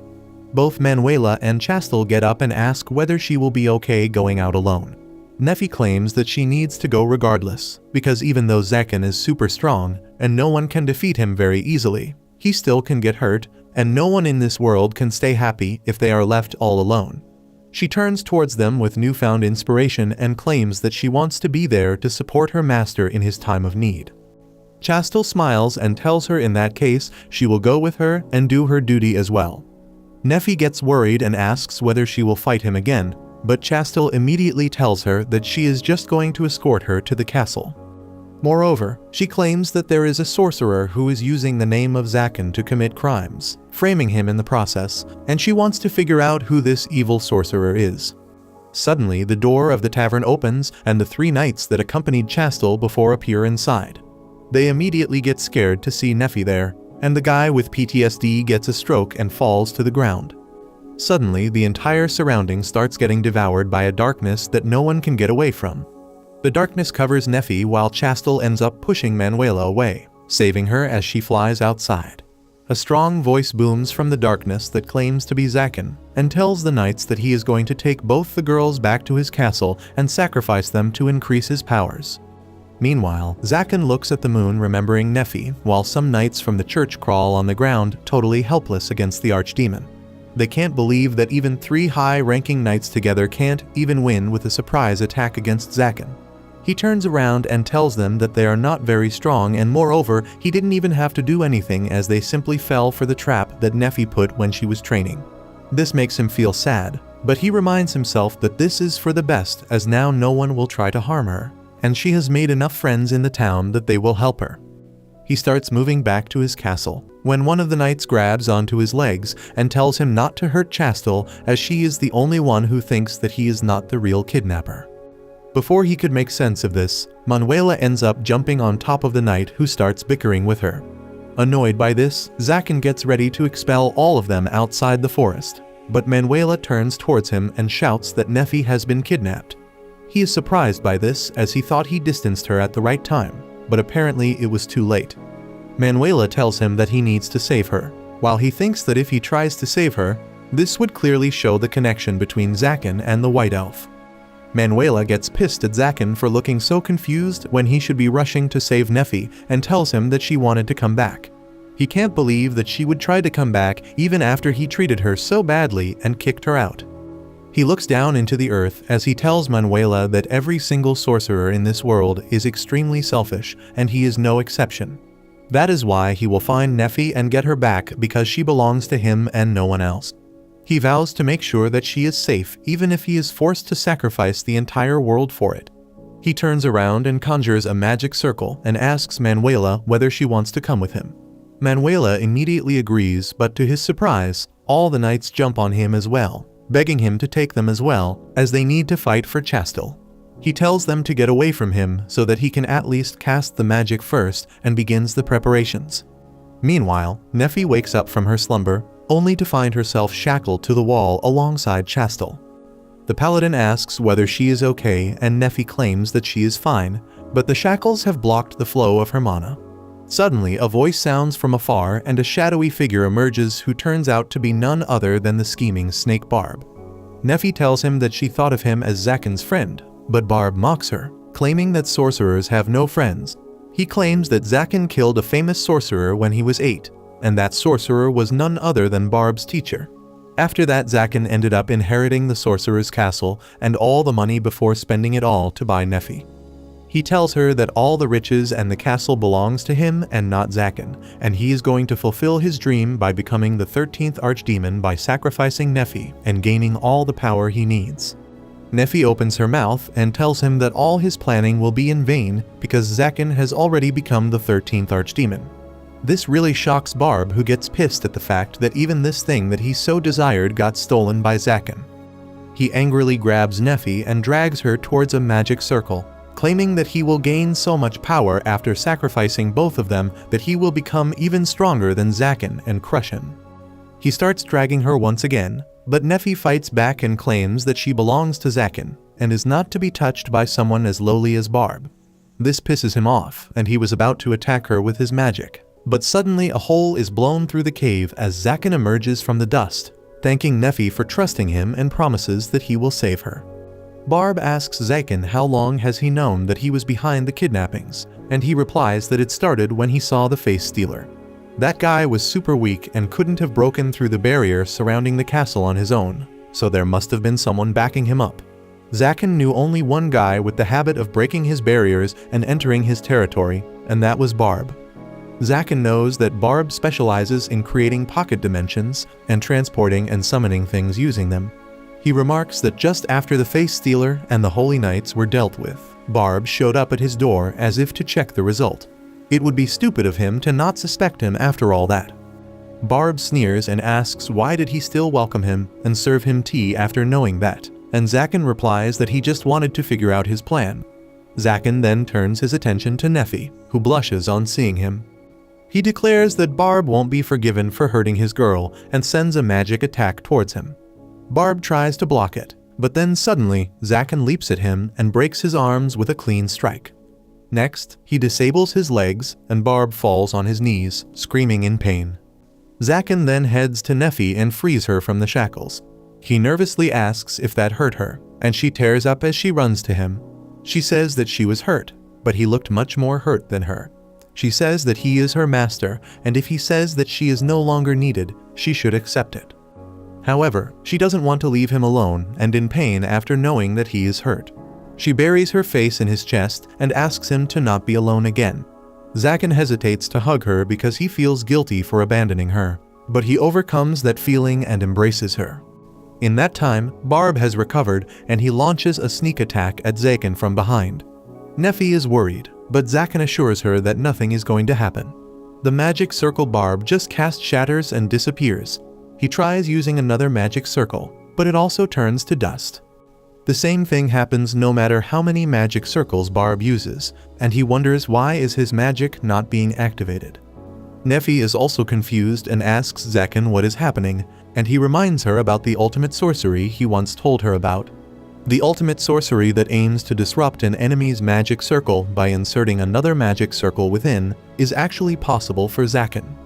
Both Manuela and Chastel get up and ask whether she will be okay going out alone. Nephi claims that she needs to go regardless, because even though Zaken is super strong, and no one can defeat him very easily, he still can get hurt, and no one in this world can stay happy if they are left all alone. She turns towards them with newfound inspiration and claims that she wants to be there to support her master in his time of need. Chastel smiles and tells her in that case she will go with her and do her duty as well. Nephi gets worried and asks whether she will fight him again, but Chastel immediately tells her that she is just going to escort her to the castle. Moreover, she claims that there is a sorcerer who is using the name of Zaken to commit crimes, framing him in the process, and she wants to figure out who this evil sorcerer is. Suddenly, the door of the tavern opens and the 3 knights that accompanied Chastel before appear inside. They immediately get scared to see Nephi there, and the guy with PTSD gets a stroke and falls to the ground. Suddenly, the entire surrounding starts getting devoured by a darkness that no one can get away from. The darkness covers Nephi while Chastel ends up pushing Manuela away, saving her as she flies outside. A strong voice booms from the darkness that claims to be Zaken, and tells the knights that he is going to take both the girls back to his castle and sacrifice them to increase his powers. Meanwhile, Zaken looks at the moon remembering Nephi, while some knights from the church crawl on the ground, totally helpless against the Archdemon. They can't believe that even 3 high-ranking knights together can't even win with a surprise attack against Zaken. He turns around and tells them that they are not very strong, and moreover, he didn't even have to do anything as they simply fell for the trap that Nephi put when she was training. This makes him feel sad, but he reminds himself that this is for the best, as now no one will try to harm her, and she has made enough friends in the town that they will help her. He starts moving back to his castle, when one of the knights grabs onto his legs and tells him not to hurt Chastel, as she is the only one who thinks that he is not the real kidnapper. Before he could make sense of this, Manuela ends up jumping on top of the knight who starts bickering with her. Annoyed by this, Zaken gets ready to expel all of them outside the forest, but Manuela turns towards him and shouts that Nephi has been kidnapped. He is surprised by this, as he thought he distanced her at the right time, but apparently it was too late. Manuela tells him that he needs to save her, while he thinks that if he tries to save her, this would clearly show the connection between Zaken and the White Elf. Manuela gets pissed at Zaken for looking so confused when he should be rushing to save Nephi, and tells him that she wanted to come back. He can't believe that she would try to come back even after he treated her so badly and kicked her out. He looks down into the earth as he tells Manuela that every single sorcerer in this world is extremely selfish, and he is no exception. That is why he will find Nephi and get her back, because she belongs to him and no one else. He vows to make sure that she is safe even if he is forced to sacrifice the entire world for it. He turns around and conjures a magic circle and asks Manuela whether she wants to come with him. Manuela immediately agrees, but to his surprise, all the knights jump on him as well, begging him to take them as well, as they need to fight for Chastel. He tells them to get away from him so that he can at least cast the magic first, and begins the preparations. Meanwhile, Nephi wakes up from her slumber, only to find herself shackled to the wall alongside Chastel. The paladin asks whether she is okay, and Nephi claims that she is fine, but the shackles have blocked the flow of her mana. Suddenly, a voice sounds from afar and a shadowy figure emerges who turns out to be none other than the scheming snake Barb. Nephi tells him that she thought of him as Zaken's friend, but Barb mocks her, claiming that sorcerers have no friends. He claims that Zaken killed a famous sorcerer when he was 8, and that sorcerer was none other than Barb's teacher. After that, Zaken ended up inheriting the sorcerer's castle and all the money before spending it all to buy Nephi. He tells her that all the riches and the castle belongs to him and not Zaken, and he is going to fulfill his dream by becoming the 13th Archdemon by sacrificing Nephi and gaining all the power he needs. Nephi opens her mouth and tells him that all his planning will be in vain because Zaken has already become the 13th Archdemon. This really shocks Barb, who gets pissed at the fact that even this thing that he so desired got stolen by Zaken. He angrily grabs Nephi and drags her towards a magic circle, claiming that he will gain so much power after sacrificing both of them that he will become even stronger than Zaken and crush him. He starts dragging her once again, but Nephi fights back and claims that she belongs to Zaken and is not to be touched by someone as lowly as Barb. This pisses him off, and he was about to attack her with his magic. But suddenly a hole is blown through the cave as Zaken emerges from the dust, thanking Nephi for trusting him and promises that he will save her. Barb asks Zaken how long has he known that he was behind the kidnappings, and he replies that it started when he saw the face stealer. That guy was super weak and couldn't have broken through the barrier surrounding the castle on his own, so there must have been someone backing him up. Zaken knew only one guy with the habit of breaking his barriers and entering his territory, and that was Barb. Zaken knows that Barb specializes in creating pocket dimensions and transporting and summoning things using them. He remarks that just after the Face Stealer and the Holy Knights were dealt with, Barb showed up at his door as if to check the result. It would be stupid of him to not suspect him after all that. Barb sneers and asks why did he still welcome him and serve him tea after knowing that, and Zaken replies that he just wanted to figure out his plan. Zaken then turns his attention to Neffy, who blushes on seeing him. He declares that Barb won't be forgiven for hurting his girl and sends a magic attack towards him. Barb tries to block it, but then suddenly Zaken leaps at him and breaks his arms with a clean strike. Next, he disables his legs and Barb falls on his knees, screaming in pain. Zaken then heads to Neffy and frees her from the shackles. He nervously asks if that hurt her, and she tears up as she runs to him. She says that she was hurt, but he looked much more hurt than her. She says that he is her master, and if he says that she is no longer needed, she should accept it. However, she doesn't want to leave him alone and in pain after knowing that he is hurt. She buries her face in his chest and asks him to not be alone again. Zaken hesitates to hug her because he feels guilty for abandoning her, but he overcomes that feeling and embraces her. In that time, Barb has recovered and he launches a sneak attack at Zaken from behind. Neffy is worried, but Zaken assures her that nothing is going to happen. The magic circle Barb just cast shatters and disappears. He tries using another magic circle, but it also turns to dust. The same thing happens no matter how many magic circles Barb uses, and he wonders why is his magic not being activated. Neffy is also confused and asks Zaken what is happening, and he reminds her about the ultimate sorcery he once told her about. The ultimate sorcery that aims to disrupt an enemy's magic circle by inserting another magic circle within is actually possible for Zaken.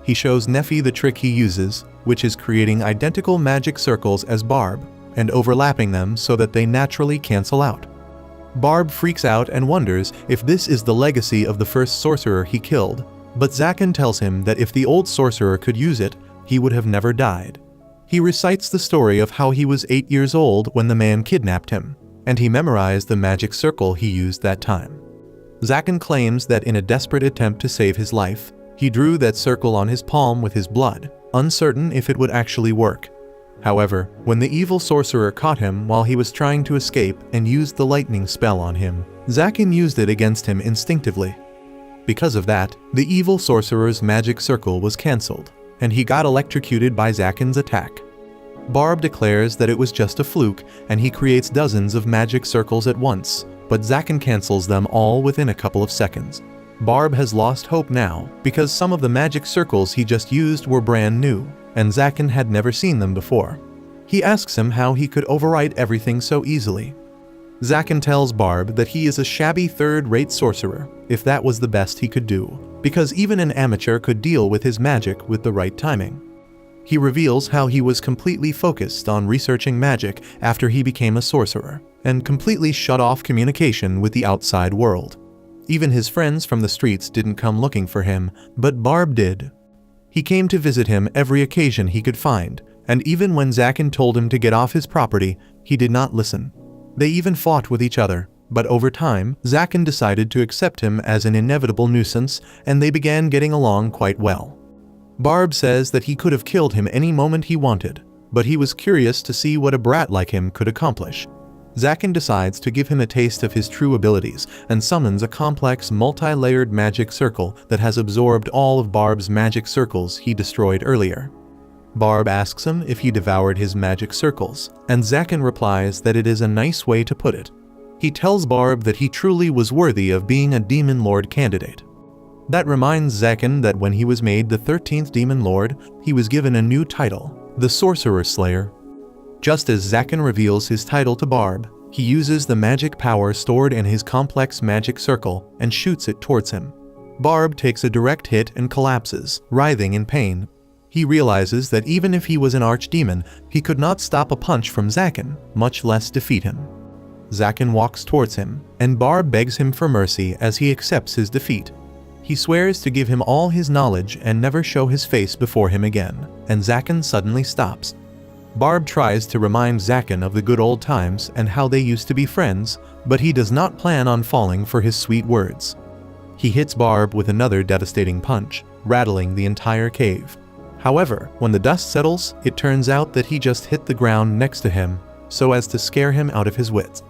He shows Neffy the trick he uses, which is creating identical magic circles as Barb, and overlapping them so that they naturally cancel out. Barb freaks out and wonders if this is the legacy of the first sorcerer he killed, but Zaken tells him that if the old sorcerer could use it, he would have never died. He recites the story of how he was 8 years old when the man kidnapped him, and he memorized the magic circle he used that time. Zaken claims that in a desperate attempt to save his life, he drew that circle on his palm with his blood, uncertain if it would actually work. However, when the evil sorcerer caught him while he was trying to escape and used the lightning spell on him, Zaken used it against him instinctively. Because of that, the evil sorcerer's magic circle was cancelled, and he got electrocuted by Zaken's attack. Barb declares that it was just a fluke and he creates dozens of magic circles at once, but Zaken cancels them all within a couple of seconds. Barb has lost hope now because some of the magic circles he just used were brand new, and Zaken had never seen them before. He asks him how he could overwrite everything so easily. Zaken tells Barb that he is a shabby third-rate sorcerer, if that was the best he could do, because even an amateur could deal with his magic with the right timing. He reveals how he was completely focused on researching magic after he became a sorcerer, and completely shut off communication with the outside world. Even his friends from the streets didn't come looking for him, but Barb did. He came to visit him every occasion he could find, and even when Zaken told him to get off his property, he did not listen. They even fought with each other, but over time, Zaken decided to accept him as an inevitable nuisance, and they began getting along quite well. Barb says that he could have killed him any moment he wanted, but he was curious to see what a brat like him could accomplish. Zaken decides to give him a taste of his true abilities and summons a complex multi-layered magic circle that has absorbed all of Barb's magic circles he destroyed earlier. Barb asks him if he devoured his magic circles, and Zaken replies that it is a nice way to put it. He tells Barb that he truly was worthy of being a Demon Lord candidate. That reminds Zaken that when he was made the 13th Demon Lord, he was given a new title, the Sorcerer Slayer. Just as Zaken reveals his title to Barb, he uses the magic power stored in his complex magic circle and shoots it towards him. Barb takes a direct hit and collapses, writhing in pain. He realizes that even if he was an archdemon, he could not stop a punch from Zaken, much less defeat him. Zaken walks towards him, and Barb begs him for mercy as he accepts his defeat. He swears to give him all his knowledge and never show his face before him again, and Zaken suddenly stops. Barb tries to remind Zaken of the good old times and how they used to be friends, but he does not plan on falling for his sweet words. He hits Barb with another devastating punch, rattling the entire cave. However, when the dust settles, it turns out that he just hit the ground next to him, so as to scare him out of his wits.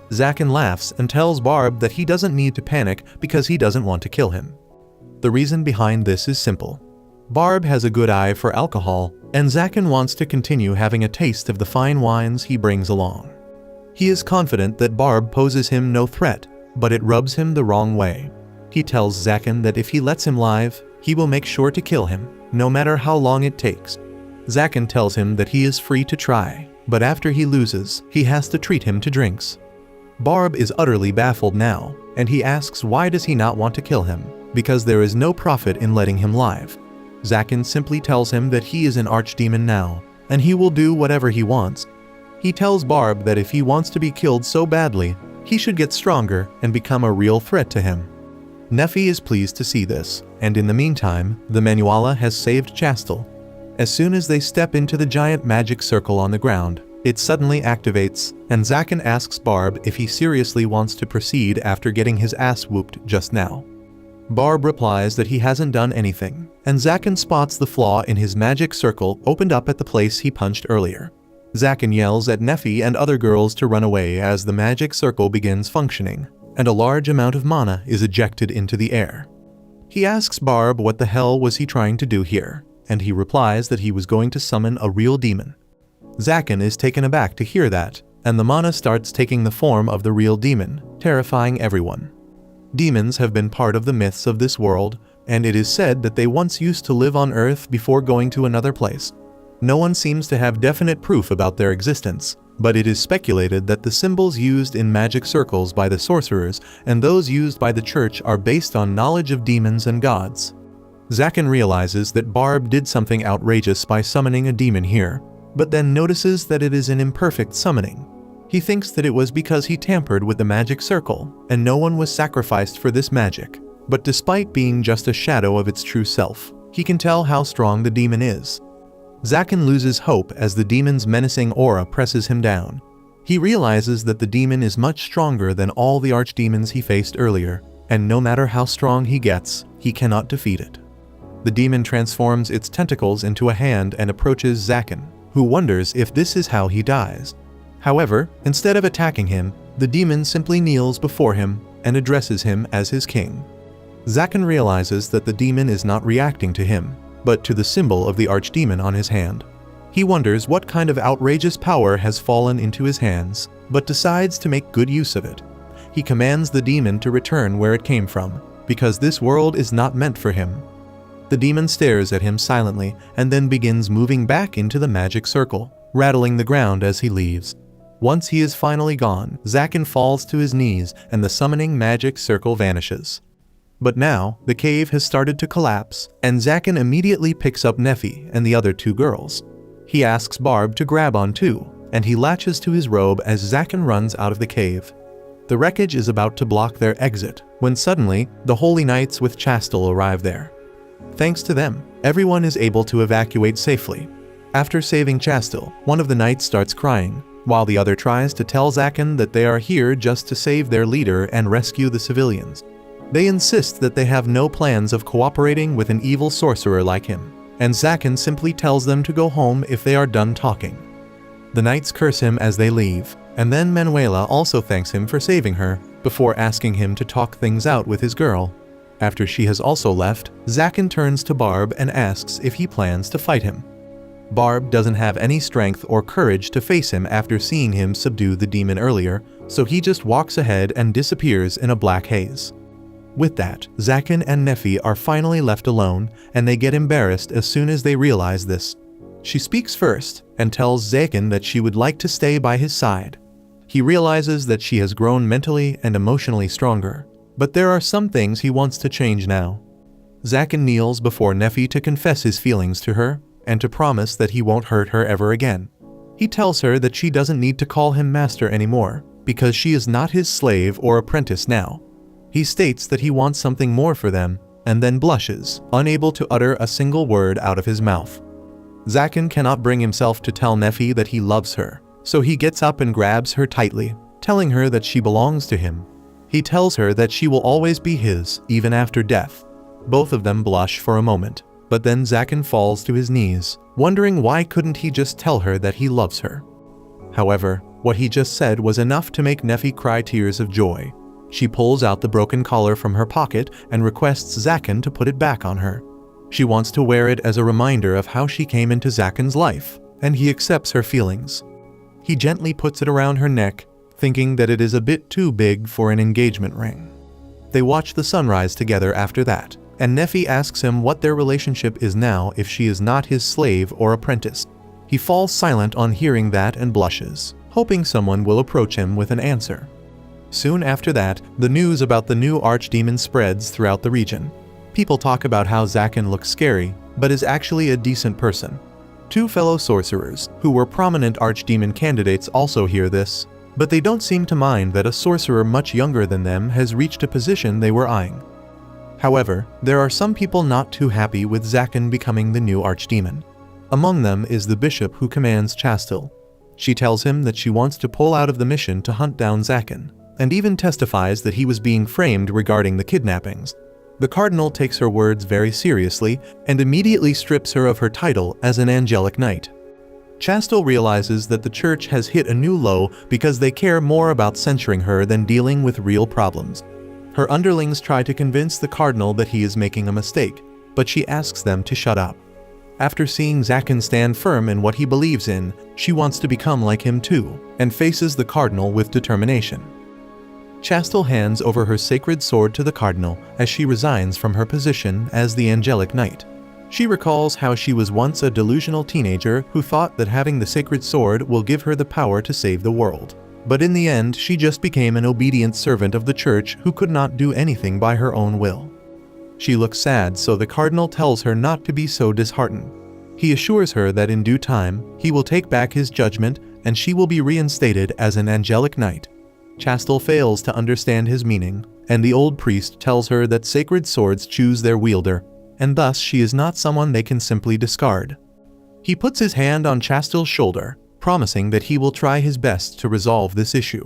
Zaken laughs and tells Barb that he doesn't need to panic because he doesn't want to kill him. The reason behind this is simple. Barb has a good eye for alcohol, and Zaken wants to continue having a taste of the fine wines he brings along. He is confident that Barb poses him no threat, but it rubs him the wrong way. He tells Zaken that if he lets him live, he will make sure to kill him, no matter how long it takes. Zaken tells him that he is free to try, but after he loses, he has to treat him to drinks. Barb is utterly baffled now, and he asks why does he not want to kill him, because there is no profit in letting him live. Zaken simply tells him that he is an archdemon now, and he will do whatever he wants. He tells Barb that if he wants to be killed so badly, he should get stronger and become a real threat to him. Nephi is pleased to see this, and in the meantime, the Manuala has saved Chastel. As soon as they step into the giant magic circle on the ground, it suddenly activates, and Zaken asks Barb if he seriously wants to proceed after getting his ass whooped just now. Barb replies that he hasn't done anything, and Zaken spots the flaw in his magic circle opened up at the place he punched earlier. Zaken yells at Nephi and other girls to run away as the magic circle begins functioning, and a large amount of mana is ejected into the air. He asks Barb what the hell was he trying to do here, and he replies that he was going to summon a real demon. Zaken is taken aback to hear that, and the mana starts taking the form of the real demon, terrifying everyone. Demons have been part of the myths of this world, and it is said that they once used to live on Earth before going to another place. No one seems to have definite proof about their existence, but it is speculated that the symbols used in magic circles by the sorcerers and those used by the church are based on knowledge of demons and gods. Zaken realizes that Barb did something outrageous by summoning a demon here, but then notices that it is an imperfect summoning. He thinks that it was because he tampered with the magic circle, and no one was sacrificed for this magic. But despite being just a shadow of its true self, he can tell how strong the demon is. Zaken loses hope as the demon's menacing aura presses him down. He realizes that the demon is much stronger than all the archdemons he faced earlier, and no matter how strong he gets, he cannot defeat it. The demon transforms its tentacles into a hand and approaches Zaken, who wonders if this is how he dies. However, instead of attacking him, the demon simply kneels before him and addresses him as his king. Zaken realizes that the demon is not reacting to him, but to the symbol of the archdemon on his hand. He wonders what kind of outrageous power has fallen into his hands, but decides to make good use of it. He commands the demon to return where it came from, because this world is not meant for him. The demon stares at him silently and then begins moving back into the magic circle, rattling the ground as he leaves. Once he is finally gone, Zaken falls to his knees and the summoning magic circle vanishes. But now, the cave has started to collapse, and Zaken immediately picks up Nephi and the other two girls. He asks Barb to grab on too, and he latches to his robe as Zaken runs out of the cave. The wreckage is about to block their exit, when suddenly, the Holy Knights with Chastel arrive there. Thanks to them, everyone is able to evacuate safely. After saving Chastel, one of the knights starts crying, while the other tries to tell Zaken that they are here just to save their leader and rescue the civilians. They insist that they have no plans of cooperating with an evil sorcerer like him, and Zaken simply tells them to go home if they are done talking. The knights curse him as they leave, and then Manuela also thanks him for saving her, before asking him to talk things out with his girl. After she has also left, Zaken turns to Barb and asks if he plans to fight him. Barb doesn't have any strength or courage to face him after seeing him subdue the demon earlier, so he just walks ahead and disappears in a black haze. With that, Zaken and Nephi are finally left alone, and they get embarrassed as soon as they realize this. She speaks first, and tells Zaken that she would like to stay by his side. He realizes that she has grown mentally and emotionally stronger, but there are some things he wants to change now. Zaken kneels before Nephi to confess his feelings to her, and to promise that he won't hurt her ever again. He tells her that she doesn't need to call him master anymore, because she is not his slave or apprentice now. He states that he wants something more for them, and then blushes, unable to utter a single word out of his mouth. Zaken cannot bring himself to tell Nephi that he loves her, so he gets up and grabs her tightly, telling her that she belongs to him. He tells her that she will always be his, even after death. Both of them blush for a moment. But then Zaken falls to his knees, wondering why couldn't he just tell her that he loves her. However, what he just said was enough to make Nefi cry tears of joy. She pulls out the broken collar from her pocket and requests Zaken to put it back on her. She wants to wear it as a reminder of how she came into Zaken's life, and he accepts her feelings. He gently puts it around her neck, thinking that it is a bit too big for an engagement ring. They watch the sunrise together after that, and Nefi asks him what their relationship is now if she is not his slave or apprentice. He falls silent on hearing that and blushes, hoping someone will approach him with an answer. Soon after that, the news about the new Archdemon spreads throughout the region. People talk about how Zaken looks scary, but is actually a decent person. Two fellow sorcerers, who were prominent Archdemon candidates, also hear this, but they don't seem to mind that a sorcerer much younger than them has reached a position they were eyeing. However, there are some people not too happy with Zaken becoming the new Archdemon. Among them is the bishop who commands Chastel. She tells him that she wants to pull out of the mission to hunt down Zaken, and even testifies that he was being framed regarding the kidnappings. The cardinal takes her words very seriously and immediately strips her of her title as an angelic knight. Chastel realizes that the church has hit a new low because they care more about censuring her than dealing with real problems. Her underlings try to convince the cardinal that he is making a mistake, but she asks them to shut up. After seeing Zaken stand firm in what he believes in, she wants to become like him too, and faces the cardinal with determination. Chastel hands over her sacred sword to the cardinal as she resigns from her position as the angelic knight. She recalls how she was once a delusional teenager who thought that having the sacred sword will give her the power to save the world. But in the end, she just became an obedient servant of the church who could not do anything by her own will. She looks sad, so the cardinal tells her not to be so disheartened. He assures her that in due time, he will take back his judgment and she will be reinstated as an angelic knight. Chastel fails to understand his meaning, and the old priest tells her that sacred swords choose their wielder, and thus she is not someone they can simply discard. He puts his hand on Chastel's shoulder, promising that he will try his best to resolve this issue.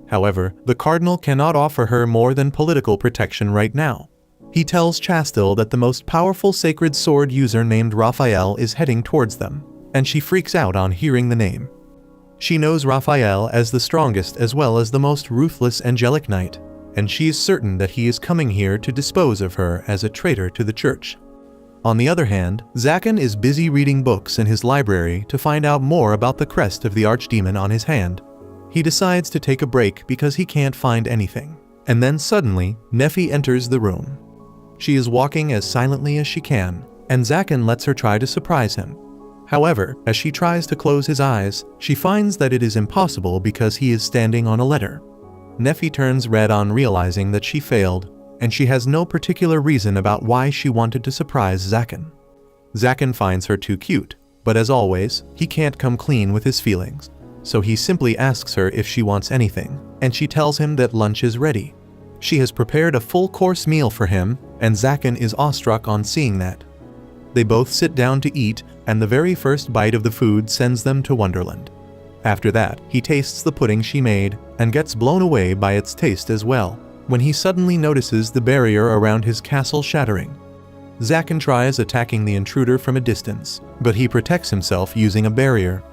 However, the cardinal cannot offer her more than political protection right now. He tells Chastel that the most powerful sacred sword user named Raphael is heading towards them, and she freaks out on hearing the name. She knows Raphael as the strongest as well as the most ruthless angelic knight, and she is certain that he is coming here to dispose of her as a traitor to the church. On the other hand, Zaken is busy reading books in his library to find out more about the crest of the Archdemon on his hand. He decides to take a break because he can't find anything. And then suddenly, Nefi enters the room. She is walking as silently as she can, and Zaken lets her try to surprise him. However, as she tries to close his eyes, she finds that it is impossible because he is standing on a letter. Nefi turns red on realizing that she failed, and she has no particular reason about why she wanted to surprise Zaken. Zaken finds her too cute, but as always, he can't come clean with his feelings, so he simply asks her if she wants anything, and she tells him that lunch is ready. She has prepared a full-course meal for him, and Zaken is awestruck on seeing that. They both sit down to eat, and the very first bite of the food sends them to Wonderland. After that, he tastes the pudding she made, and gets blown away by its taste as well, when he suddenly notices the barrier around his castle shattering. Zaken tries attacking the intruder from a distance, but he protects himself using a barrier.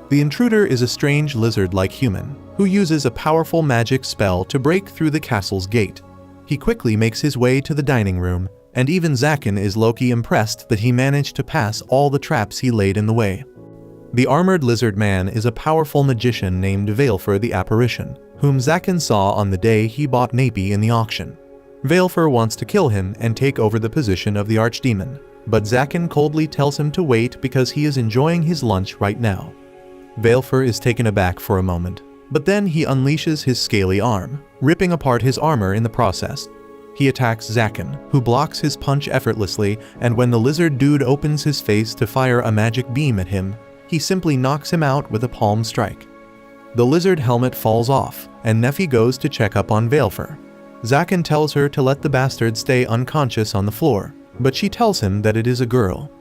The intruder is a strange lizard-like human, who uses a powerful magic spell to break through the castle's gate. He quickly makes his way to the dining room, and even Zaken is low-key impressed that he managed to pass all the traps he laid in the way. The armored lizard man is a powerful magician named Valefor the Apparition, whom Zaken saw on the day he bought Napi in the auction. Valefor wants to kill him and take over the position of the Archdemon, but Zaken coldly tells him to wait because he is enjoying his lunch right now. Valefor is taken aback for a moment, but then he unleashes his scaly arm, ripping apart his armor in the process. He attacks Zaken, who blocks his punch effortlessly, and when the lizard dude opens his face to fire a magic beam at him, he simply knocks him out with a palm strike. The lizard helmet falls off, and Nefi goes to check up on Valefor. Zaken tells her to let the bastard stay unconscious on the floor, but she tells him that it is a girl.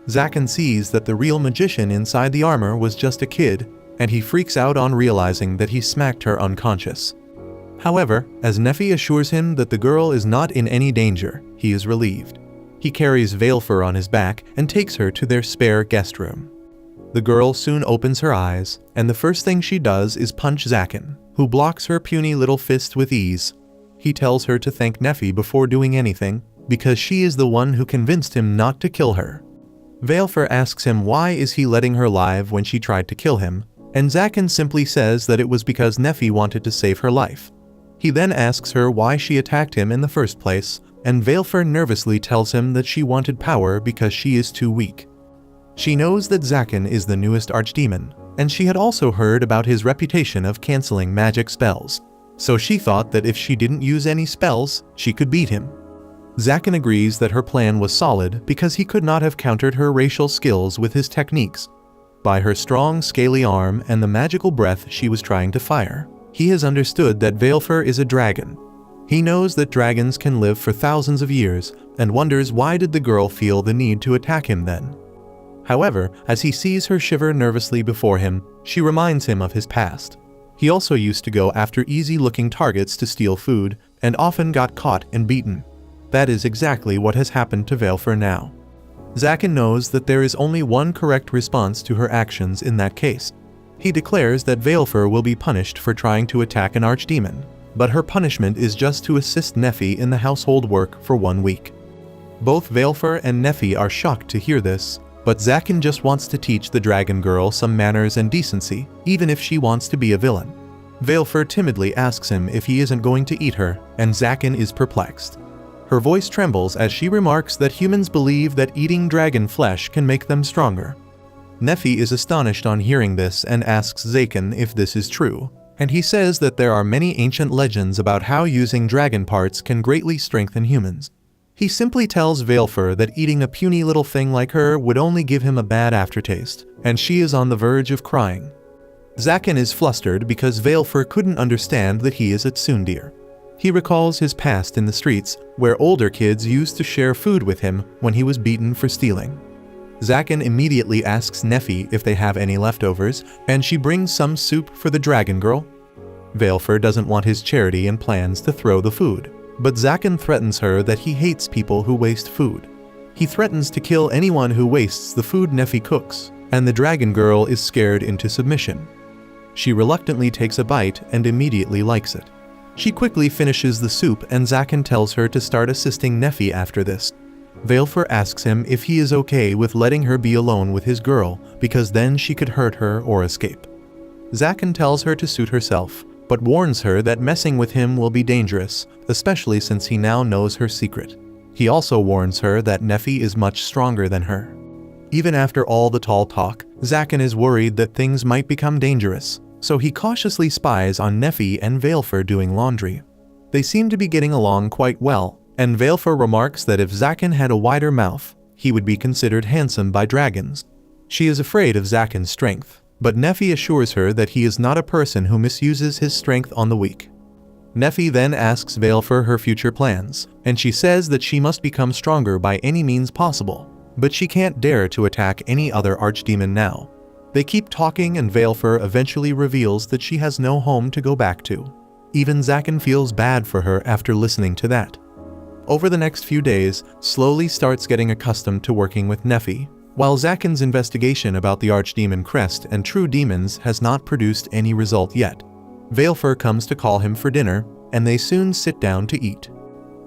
Zaken sees that the real magician inside the armor was just a kid, and he freaks out on realizing that he smacked her unconscious. However, as Nefi assures him that the girl is not in any danger, he is relieved. He carries Valefor on his back and takes her to their spare guest room. The girl soon opens her eyes, and the first thing she does is punch Zaken, who blocks her puny little fist with ease. He tells her to thank Nefi before doing anything, because she is the one who convinced him not to kill her. Valefor asks him why is he letting her live when she tried to kill him, and Zaken simply says that it was because Nefi wanted to save her life. He then asks her why she attacked him in the first place, and Valefor nervously tells him that she wanted power because she is too weak. She knows that Zaken is the newest Archdemon, and she had also heard about his reputation of canceling magic spells, so she thought that if she didn't use any spells, she could beat him. Zaken agrees that her plan was solid because he could not have countered her racial skills with his techniques. By her strong, scaly arm and the magical breath she was trying to fire, he has understood that Valefor is a dragon. He knows that dragons can live for thousands of years and wonders why did the girl feel the need to attack him then. However, as he sees her shiver nervously before him, she reminds him of his past. He also used to go after easy-looking targets to steal food and often got caught and beaten. That is exactly what has happened to Valefor now. Zaken knows that there is only one correct response to her actions in that case. He declares that Valefor will be punished for trying to attack an archdemon, but her punishment is just to assist Nefi in the household work for 1 week. Both Valefor and Nefi are shocked to hear this, but Zaken just wants to teach the dragon girl some manners and decency, even if she wants to be a villain. Valefor timidly asks him if he isn't going to eat her, and Zaken is perplexed. Her voice trembles as she remarks that humans believe that eating dragon flesh can make them stronger. Nefi is astonished on hearing this and asks Zaken if this is true, and he says that there are many ancient legends about how using dragon parts can greatly strengthen humans. He simply tells Valefor that eating a puny little thing like her would only give him a bad aftertaste, and she is on the verge of crying. Zaken is flustered because Valefor couldn't understand that he is a tsundere. He recalls his past in the streets, where older kids used to share food with him when he was beaten for stealing. Zaken immediately asks Nefi if they have any leftovers, and she brings some soup for the dragon girl. Valefor doesn't want his charity and plans to throw the food, but Zaken threatens her that he hates people who waste food. He threatens to kill anyone who wastes the food Nefi cooks, and the dragon girl is scared into submission. She reluctantly takes a bite and immediately likes it. She quickly finishes the soup and Zaken tells her to start assisting Nefi after this. Valefor asks him if he is okay with letting her be alone with his girl because then she could hurt her or escape. Zaken tells her to suit herself, but warns her that messing with him will be dangerous, especially since he now knows her secret. He also warns her that Nefi is much stronger than her. Even after all the tall talk, Zaken is worried that things might become dangerous, so he cautiously spies on Nefi and Valefor doing laundry. They seem to be getting along quite well, and Valefor remarks that if Zaken had a wider mouth, he would be considered handsome by dragons. She is afraid of Zaken's strength, but Nefi assures her that he is not a person who misuses his strength on the weak. Nefi then asks Valefor her future plans, and she says that she must become stronger by any means possible, but she can't dare to attack any other archdemon now. They keep talking and Valefor eventually reveals that she has no home to go back to. Even Zaken feels bad for her after listening to that. Over the next few days, slowly starts getting accustomed to working with Nefi, while Zaken's investigation about the Archdemon crest and true demons has not produced any result yet. Valefor comes to call him for dinner, and they soon sit down to eat.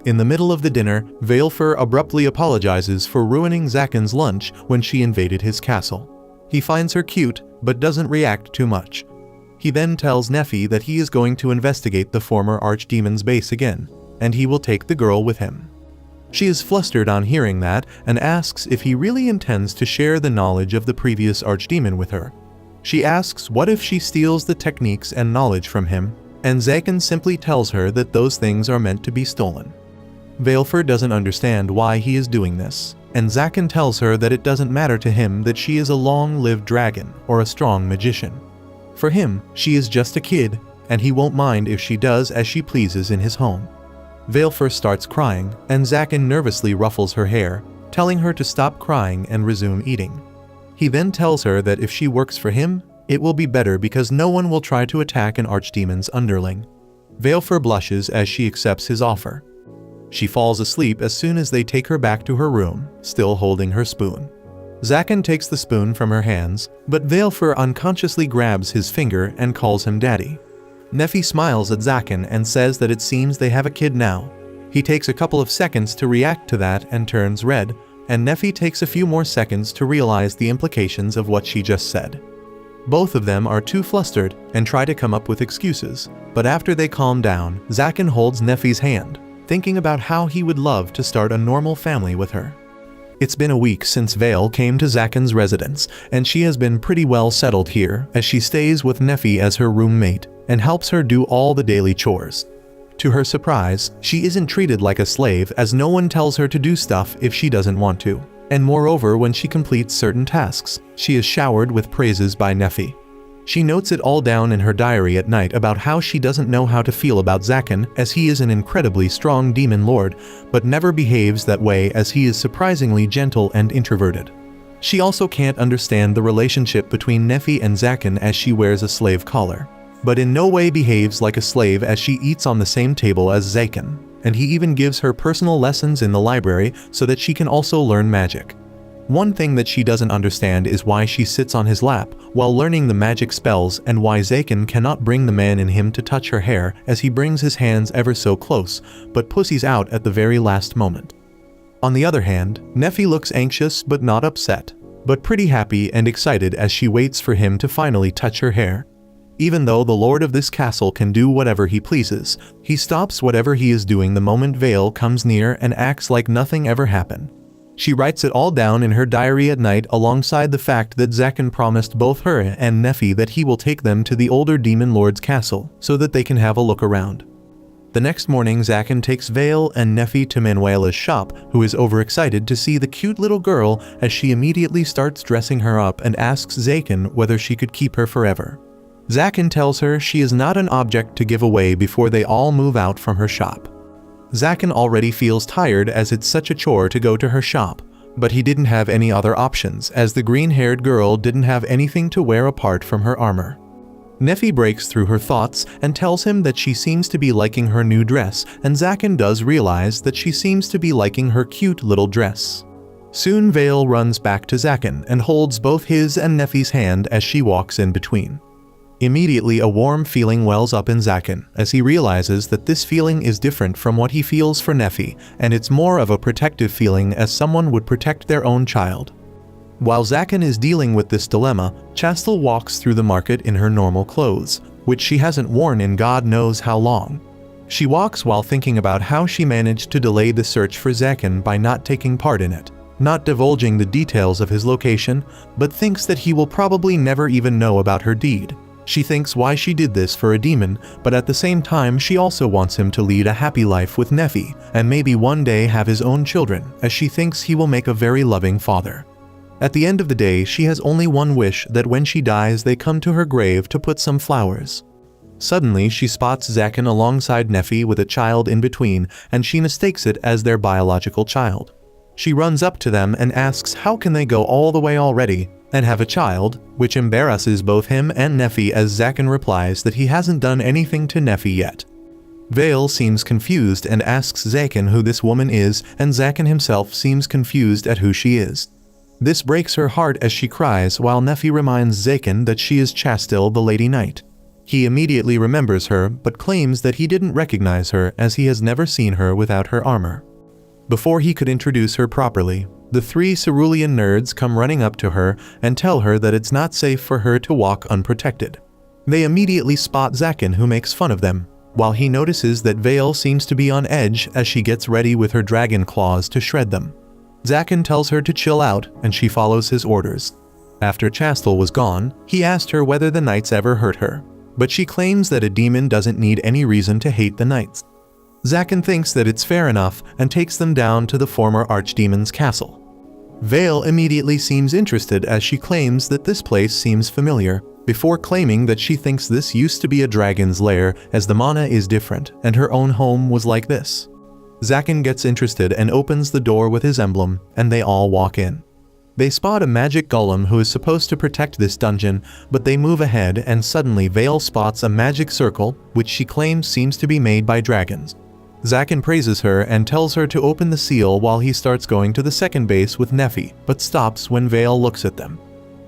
In the middle of the dinner, Valefor abruptly apologizes for ruining Zaken's lunch when she invaded his castle. He finds her cute, but doesn't react too much. He then tells Nefi that he is going to investigate the former Archdemon's base again, and he will take the girl with him. She is flustered on hearing that and asks if he really intends to share the knowledge of the previous Archdemon with her. She asks what if she steals the techniques and knowledge from him, and Zaken simply tells her that those things are meant to be stolen. Valefor doesn't understand why he is doing this, and Zaken tells her that it doesn't matter to him that she is a long-lived dragon or a strong magician. For him, she is just a kid, and he won't mind if she does as she pleases in his home. Valefor starts crying, and Zaken nervously ruffles her hair, telling her to stop crying and resume eating. He then tells her that if she works for him, it will be better because no one will try to attack an archdemon's underling. Valefor blushes as she accepts his offer. She falls asleep as soon as they take her back to her room, still holding her spoon. Zaken takes the spoon from her hands, but Veilfer unconsciously grabs his finger and calls him daddy. Nephi smiles at Zaken and says that it seems they have a kid now. He takes a couple of seconds to react to that and turns red, and Nephi takes a few more seconds to realize the implications of what she just said. Both of them are too flustered and try to come up with excuses, but after they calm down, Zaken holds Nephi's hand, thinking about how he would love to start a normal family with her. It's been a week since Veil came to Zaken's residence, and she has been pretty well settled here as she stays with Nephi as her roommate and helps her do all the daily chores. To her surprise, she isn't treated like a slave, as no one tells her to do stuff if she doesn't want to. And moreover, when she completes certain tasks, she is showered with praises by Nephi. She notes it all down in her diary at night about how she doesn't know how to feel about Zaken, as he is an incredibly strong demon lord, but never behaves that way as he is surprisingly gentle and introverted. She also can't understand the relationship between Nephi and Zaken, as she wears a slave collar, but in no way behaves like a slave, as she eats on the same table as Zaken, and he even gives her personal lessons in the library so that she can also learn magic. One thing that she doesn't understand is why she sits on his lap while learning the magic spells, and why Zaken cannot bring the man in him to touch her hair, as he brings his hands ever so close, but pussies out at the very last moment. On the other hand, Nephi looks anxious but not upset, but pretty happy and excited as she waits for him to finally touch her hair. Even though the lord of this castle can do whatever he pleases, he stops whatever he is doing the moment Veil comes near and acts like nothing ever happened. She writes it all down in her diary at night, alongside the fact that Zaken promised both her and Nephi that he will take them to the older demon lord's castle so that they can have a look around. The next morning, Zaken takes Veil and Nephi to Manuela's shop, who is overexcited to see the cute little girl, as she immediately starts dressing her up and asks Zaken whether she could keep her forever. Zaken tells her she is not an object to give away before they all move out from her shop. Zaken already feels tired, as it's such a chore to go to her shop, but he didn't have any other options, as the green-haired girl didn't have anything to wear apart from her armor. Nephi breaks through her thoughts and tells him that she seems to be liking her new dress, and Zaken does realize that she seems to be liking her cute little dress. Soon Veil runs back to Zaken and holds both his and Nephi's hand as she walks in between. Immediately, a warm feeling wells up in Zaken, as he realizes that this feeling is different from what he feels for Nephi, and it's more of a protective feeling, as someone would protect their own child. While Zaken is dealing with this dilemma, Chastel walks through the market in her normal clothes, which she hasn't worn in God knows how long. She walks while thinking about how she managed to delay the search for Zaken by not taking part in it, not divulging the details of his location, but thinks that he will probably never even know about her deed. She thinks why she did this for a demon, but at the same time she also wants him to lead a happy life with Nephi, and maybe one day have his own children, as she thinks he will make a very loving father. At the end of the day, she has only one wish, that when she dies they come to her grave to put some flowers. Suddenly she spots Zaken alongside Nephi with a child in between, and she mistakes it as their biological child. She runs up to them and asks how can they go all the way already and have a child, which embarrasses both him and Nephi, as Zaken replies that he hasn't done anything to Nephi yet. Veil seems confused and asks Zaken who this woman is, and Zaken himself seems confused at who she is. This breaks her heart as she cries, while Nephi reminds Zaken that she is Chastel, the Lady Knight. He immediately remembers her, but claims that he didn't recognize her, as he has never seen her without her armor. Before he could introduce her properly, the three cerulean nerds come running up to her and tell her that it's not safe for her to walk unprotected. They immediately spot Zaken, who makes fun of them, while he notices that Veil seems to be on edge as she gets ready with her dragon claws to shred them. Zaken tells her to chill out, and she follows his orders. After Chastel was gone, he asked her whether the knights ever hurt her, but she claims that a demon doesn't need any reason to hate the knights. Zaken thinks that it's fair enough and takes them down to the former Archdemon's castle. Veil immediately seems interested, as she claims that this place seems familiar, before claiming that she thinks this used to be a dragon's lair, as the mana is different and her own home was like this. Zaken gets interested and opens the door with his emblem, and they all walk in. They spot a magic golem who is supposed to protect this dungeon, but they move ahead and suddenly Veil spots a magic circle, which she claims seems to be made by dragons. Zaken praises her and tells her to open the seal while he starts going to the second base with Nephi, but stops when Vale looks at them.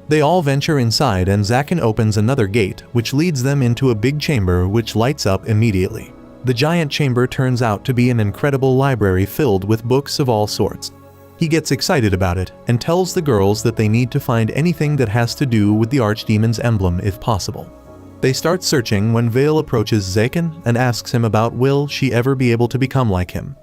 They all venture inside and Zaken opens another gate, which leads them into a big chamber which lights up immediately. The giant chamber turns out to be an incredible library filled with books of all sorts. He gets excited about it and tells the girls that they need to find anything that has to do with the Archdemon's emblem if possible. They start searching when Vale approaches Zaken and asks him about will she ever be able to become like him.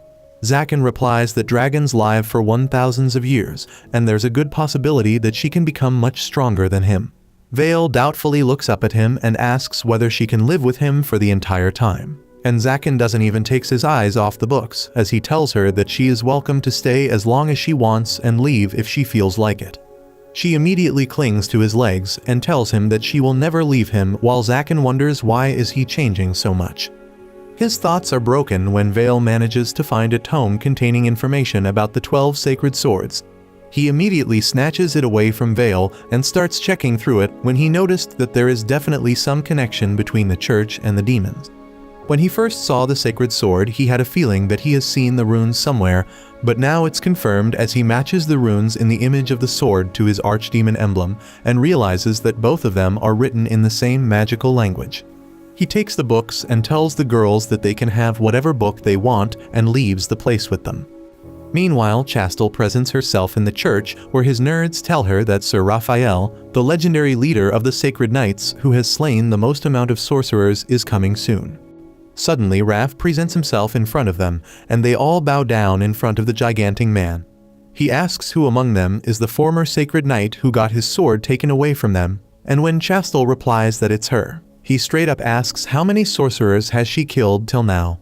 Zaken replies that dragons live for 1,000 of years, and there's a good possibility that she can become much stronger than him. Vale doubtfully looks up at him and asks whether she can live with him for the entire time. And Zaken doesn't even take his eyes off the books, as he tells her that she is welcome to stay as long as she wants and leave if she feels like it. She immediately clings to his legs and tells him that she will never leave him, while Zaken wonders why is he changing so much. His thoughts are broken when Vale manages to find a tome containing information about the 12 sacred swords. He immediately snatches it away from Vale and starts checking through it when he noticed that there is definitely some connection between the church and the demons. When he first saw the sacred sword, he had a feeling that he has seen the runes somewhere, but now it's confirmed as he matches the runes in the image of the sword to his Archdemon emblem and realizes that both of them are written in the same magical language. He takes the books and tells the girls that they can have whatever book they want and leaves the place with them. Meanwhile, Chastel presents herself in the church where his nerds tell her that Sir Raphael, the legendary leader of the Sacred Knights who has slain the most amount of sorcerers, is coming soon. Suddenly, Raph presents himself in front of them, and they all bow down in front of the gigantic man. He asks who among them is the former Sacred Knight who got his sword taken away from them, and when Chastel replies that it's her, he straight up asks how many sorcerers has she killed till now.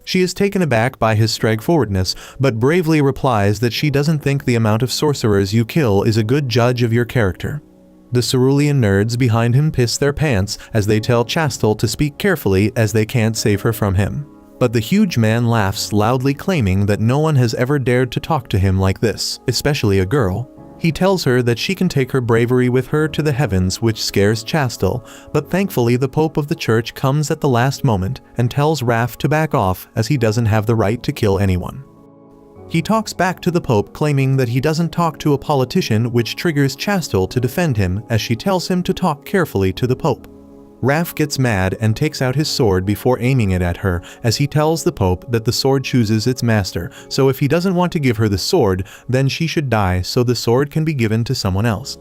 She is taken aback by his straightforwardness, but bravely replies that she doesn't think the amount of sorcerers you kill is a good judge of your character. The cerulean nerds behind him piss their pants as they tell Chastel to speak carefully as they can't save her from him. But the huge man laughs loudly, claiming that no one has ever dared to talk to him like this, especially a girl. He tells her that she can take her bravery with her to the heavens, which scares Chastel, but thankfully the Pope of the church comes at the last moment and tells Raph to back off as he doesn't have the right to kill anyone. He talks back to the Pope, claiming that he doesn't talk to a politician, which triggers Chastel to defend him as she tells him to talk carefully to the Pope. Raph gets mad and takes out his sword before aiming it at her, as he tells the Pope that the sword chooses its master, so if he doesn't want to give her the sword, then she should die so the sword can be given to someone else.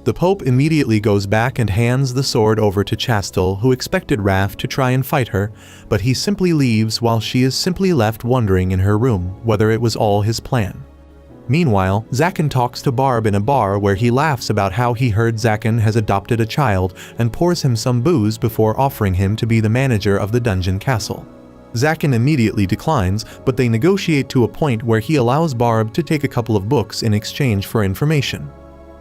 The Pope immediately goes back and hands the sword over to Chastel, who expected Raph to try and fight her, but he simply leaves while she is simply left wondering in her room whether it was all his plan. Meanwhile, Zaken talks to Barb in a bar where he laughs about how he heard Zaken has adopted a child and pours him some booze before offering him to be the manager of the dungeon castle. Zaken immediately declines, but they negotiate to a point where he allows Barb to take a couple of books in exchange for information.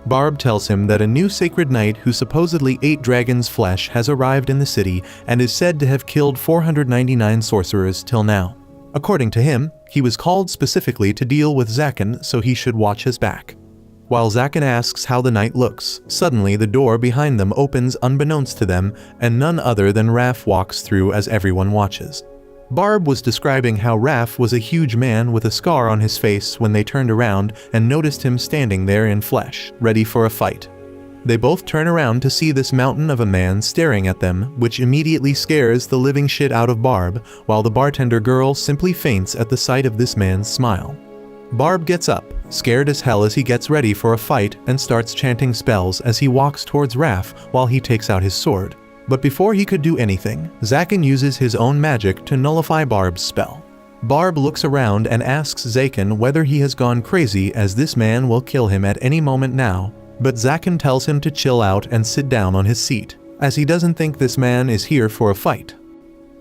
Barb tells him that a new sacred knight who supposedly ate dragon's flesh has arrived in the city and is said to have killed 499 sorcerers till now. According to him, he was called specifically to deal with Zaken, so he should watch his back. While Zaken asks how the knight looks, suddenly the door behind them opens unbeknownst to them, and none other than Raph walks through as everyone watches. Barb was describing how Raph was a huge man with a scar on his face when they turned around and noticed him standing there in flesh, ready for a fight. They both turn around to see this mountain of a man staring at them, which immediately scares the living shit out of Barb, while the bartender girl simply faints at the sight of this man's smile. Barb gets up, scared as hell, as he gets ready for a fight and starts chanting spells as he walks towards Raph while he takes out his sword. But before he could do anything, Zaken uses his own magic to nullify Barb's spell. Barb looks around and asks Zaken whether he has gone crazy, as this man will kill him at any moment now, but Zaken tells him to chill out and sit down on his seat, as he doesn't think this man is here for a fight.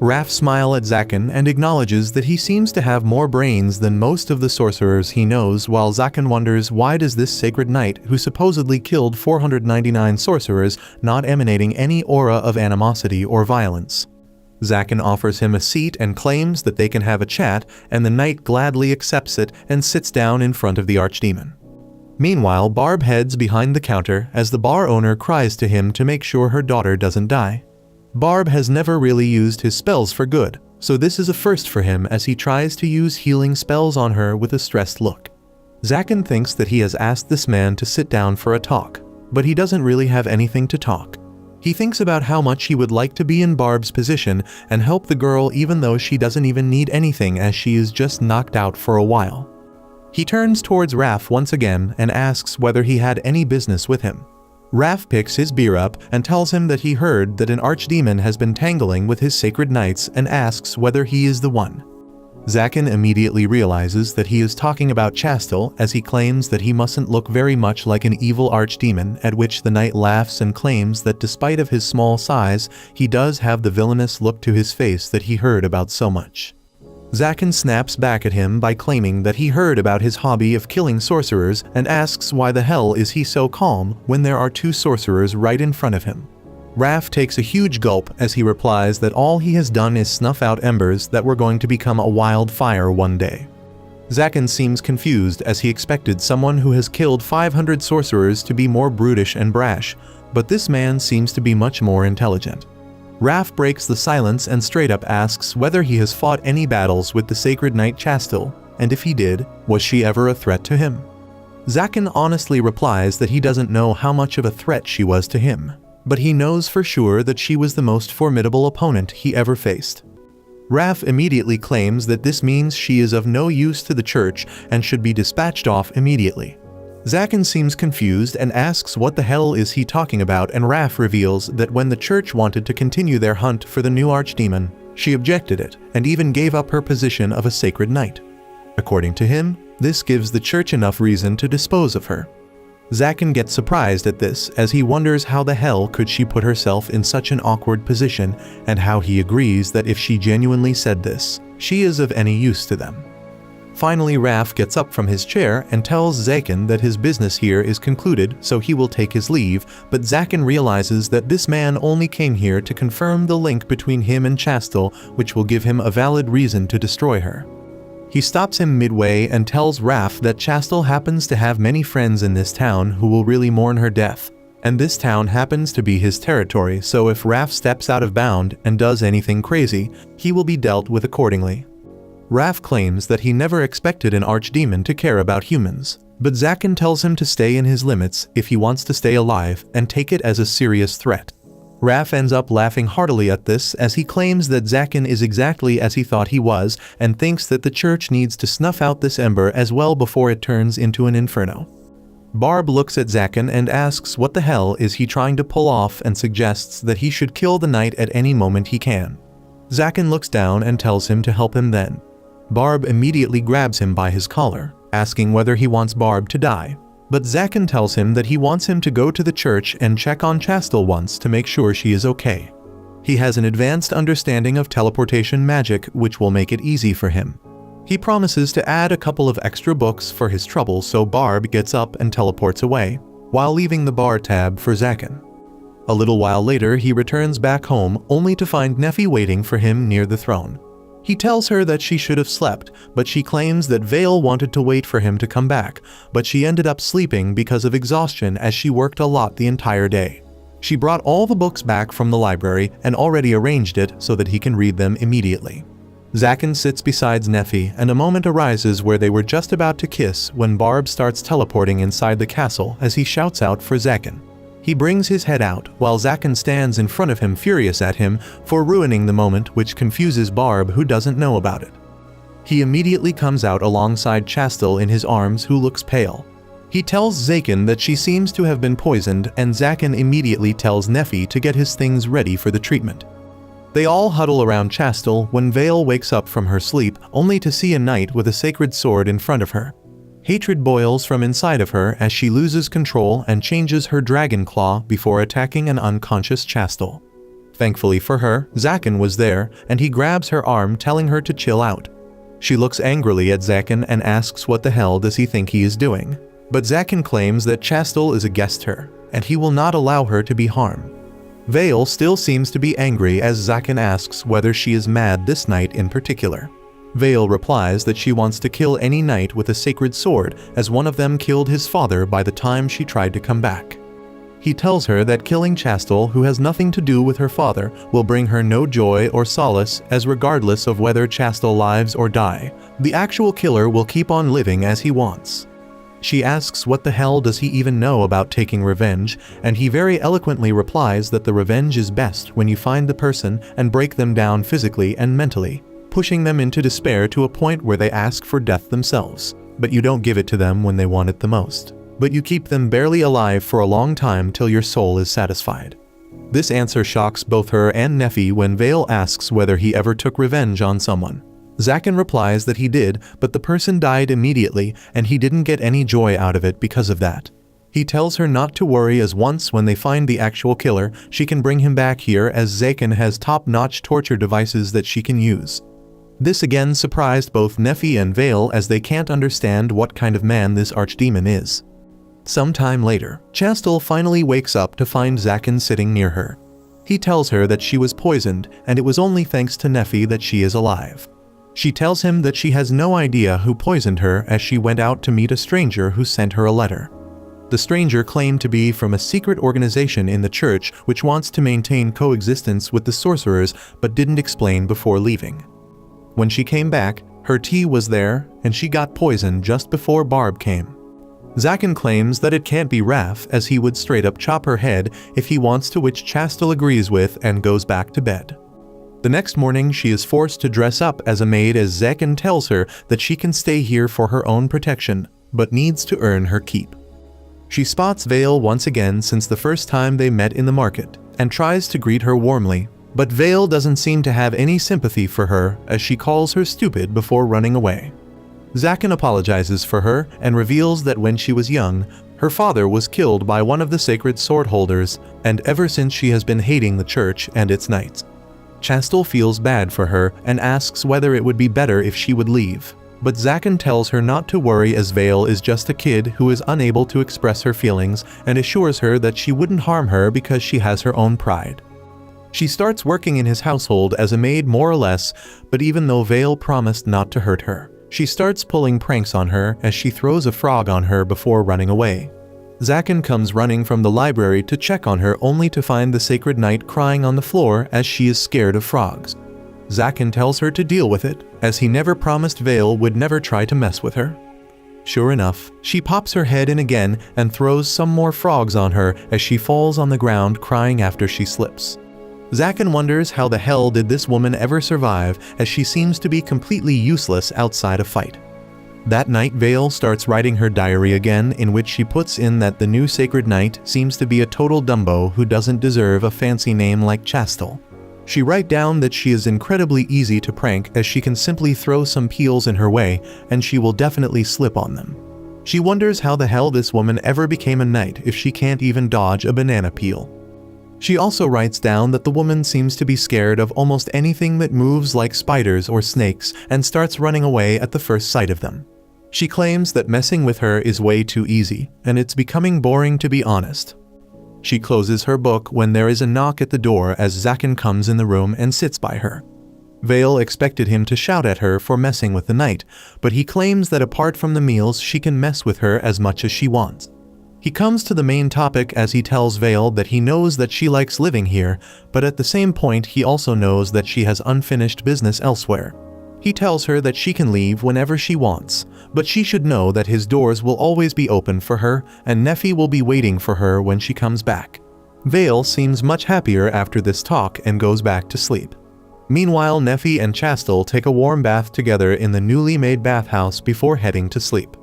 Raph smiles at Zaken and acknowledges that he seems to have more brains than most of the sorcerers he knows, while Zaken wonders why does this sacred knight, who supposedly killed 499 sorcerers, not emanating any aura of animosity or violence. Zaken offers him a seat and claims that they can have a chat, and the knight gladly accepts it and sits down in front of the Archdemon. Meanwhile, Barb heads behind the counter as the bar owner cries to him to make sure her daughter doesn't die. Barb has never really used his spells for good, So this is a first for him as he tries to use healing spells on her with a stressed look. Zaken thinks that he has asked this man to sit down for a talk, but he doesn't really have anything to talk. He thinks about how much he would like to be in Barb's position and help the girl even though she doesn't even need anything as she is just knocked out for a while. He turns towards Raph once again and asks whether he had any business with him. Raph picks his beer up and tells him that he heard that an archdemon has been tangling with his sacred knights and asks whether he is the one. Zaken immediately realizes that he is talking about Chastel as he claims that he mustn't look very much like an evil archdemon, at which the knight laughs and claims that despite of his small size, he does have the villainous look to his face that he heard about so much. Zaken snaps back at him by claiming that he heard about his hobby of killing sorcerers and asks why the hell is he so calm when there are two sorcerers right in front of him. Raph takes a huge gulp as he replies that all he has done is snuff out embers that were going to become a wildfire one day. Zaken seems confused as he expected someone who has killed 500 sorcerers to be more brutish and brash, but this man seems to be much more intelligent. Raph breaks the silence and straight up asks whether he has fought any battles with the sacred knight Chastel, and if he did, was she ever a threat to him? Zaken honestly replies that he doesn't know how much of a threat she was to him, but he knows for sure that she was the most formidable opponent he ever faced. Raph immediately claims that this means she is of no use to the church and should be dispatched off immediately. Zaken seems confused and asks what the hell is he talking about, and Raph reveals that when the church wanted to continue their hunt for the new archdemon, she objected it and even gave up her position of a sacred knight. According to him, this gives the church enough reason to dispose of her. Zaken gets surprised at this as he wonders how the hell could she put herself in such an awkward position, and how he agrees that if she genuinely said this, she is of any use to them. Finally, Raph gets up from his chair and tells Zaken that his business here is concluded, so he will take his leave, but Zaken realizes that this man only came here to confirm the link between him and Chastel, which will give him a valid reason to destroy her. He stops him midway and tells Raph that Chastel happens to have many friends in this town who will really mourn her death, and this town happens to be his territory, so if Raph steps out of bound and does anything crazy, he will be dealt with accordingly. Raph claims that he never expected an archdemon to care about humans, but Zaken tells him to stay in his limits if he wants to stay alive and take it as a serious threat. Raph ends up laughing heartily at this as he claims that Zaken is exactly as he thought he was and thinks that the church needs to snuff out this ember as well before it turns into an inferno. Barb looks at Zaken and asks what the hell is he trying to pull off and suggests that he should kill the knight at any moment he can. Zaken looks down and tells him to help him then. Barb immediately grabs him by his collar, asking whether he wants Barb to die. But Zaken tells him that he wants him to go to the church and check on Chastel once to make sure she is okay. He has an advanced understanding of teleportation magic which will make it easy for him. He promises to add a couple of extra books for his trouble, so Barb gets up and teleports away, while leaving the bar tab for Zaken. A little while later he returns back home only to find Neffy waiting for him near the throne. He tells her that she should have slept, but she claims that Vale wanted to wait for him to come back, but she ended up sleeping because of exhaustion as she worked a lot the entire day. She brought all the books back from the library and already arranged it so that he can read them immediately. Zaken sits beside Neffy and a moment arises where they were just about to kiss when Barb starts teleporting inside the castle as he shouts out for Zaken. He brings his head out while Zaken stands in front of him furious at him for ruining the moment, which confuses Barb, who doesn't know about it. He immediately comes out alongside Chastel in his arms, who looks pale. He tells Zaken that she seems to have been poisoned, and Zaken immediately tells Neffy to get his things ready for the treatment. They all huddle around Chastel when Vale wakes up from her sleep only to see a knight with a sacred sword in front of her. Hatred boils from inside of her as she loses control and changes her dragon claw before attacking an unconscious Chastel. Thankfully for her, Zaken was there, and he grabs her arm telling her to chill out. She looks angrily at Zaken and asks what the hell does he think he is doing. But Zaken claims that Chastel is against her, and he will not allow her to be harmed. Vale still seems to be angry as Zaken asks whether she is mad this night in particular. Vale replies that she wants to kill any knight with a sacred sword, as one of them killed his father by the time she tried to come back. He tells her that killing Chastel, who has nothing to do with her father, will bring her no joy or solace, as regardless of whether Chastel lives or die, the actual killer will keep on living as he wants. She asks what the hell does he even know about taking revenge, and he very eloquently replies that the revenge is best when you find the person and break them down physically and mentally, pushing them into despair to a point where they ask for death themselves. But you don't give it to them when they want it the most. But you keep them barely alive for a long time till your soul is satisfied. This answer shocks both her and Nephi when Vale asks whether he ever took revenge on someone. Zakin replies that he did, but the person died immediately and he didn't get any joy out of it because of that. He tells her not to worry, as once when they find the actual killer, she can bring him back here, as Zakin has top-notch torture devices that she can use. This again surprised both Nephi and Vale, as they can't understand what kind of man this archdemon is. Sometime later, Chastel finally wakes up to find Zakin sitting near her. He tells her that she was poisoned and it was only thanks to Nephi that she is alive. She tells him that she has no idea who poisoned her, as she went out to meet a stranger who sent her a letter. The stranger claimed to be from a secret organization in the church which wants to maintain coexistence with the sorcerers, but didn't explain before leaving. When she came back, her tea was there, and she got poisoned just before Barb came. Zakin claims that it can't be Raph, as he would straight up chop her head if he wants to, which Chastel agrees with and goes back to bed. The next morning she is forced to dress up as a maid, as Zakin tells her that she can stay here for her own protection, but needs to earn her keep. She spots Vale once again since the first time they met in the market, and tries to greet her warmly, but Vale doesn't seem to have any sympathy for her, as she calls her stupid before running away. Zakin apologizes for her and reveals that when she was young, her father was killed by one of the sacred sword holders, and ever since she has been hating the church and its knights. Chastel feels bad for her and asks whether it would be better if she would leave, but Zakin tells her not to worry, as Vale is just a kid who is unable to express her feelings, and assures her that she wouldn't harm her because she has her own pride. She starts working in his household as a maid more or less, but even though Vale promised not to hurt her, she starts pulling pranks on her, as she throws a frog on her before running away. Zakin comes running from the library to check on her, only to find the sacred knight crying on the floor, as she is scared of frogs. Zakin tells her to deal with it, as he never promised Vale would never try to mess with her. Sure enough, she pops her head in again and throws some more frogs on her, as she falls on the ground crying after she slips. Zakin wonders how the hell did this woman ever survive, as she seems to be completely useless outside a fight. That night Vale starts writing her diary again, in which she puts in that the new sacred knight seems to be a total dumbo who doesn't deserve a fancy name like Chastel. She writes down that she is incredibly easy to prank, as she can simply throw some peels in her way and she will definitely slip on them. She wonders how the hell this woman ever became a knight if she can't even dodge a banana peel. She also writes down that the woman seems to be scared of almost anything that moves, like spiders or snakes, and starts running away at the first sight of them. She claims that messing with her is way too easy, and it's becoming boring, to be honest. She closes her book when there is a knock at the door, as Zakin comes in the room and sits by her. Vale expected him to shout at her for messing with the knight, but he claims that apart from the meals she can mess with her as much as she wants. He comes to the main topic, as he tells Vale that he knows that she likes living here, but at the same point he also knows that she has unfinished business elsewhere. He tells her that she can leave whenever she wants, but she should know that his doors will always be open for her, and Nephi will be waiting for her when she comes back. Vale seems much happier after this talk and goes back to sleep. Meanwhile, Nephi and Chastel take a warm bath together in the newly made bathhouse before heading to sleep.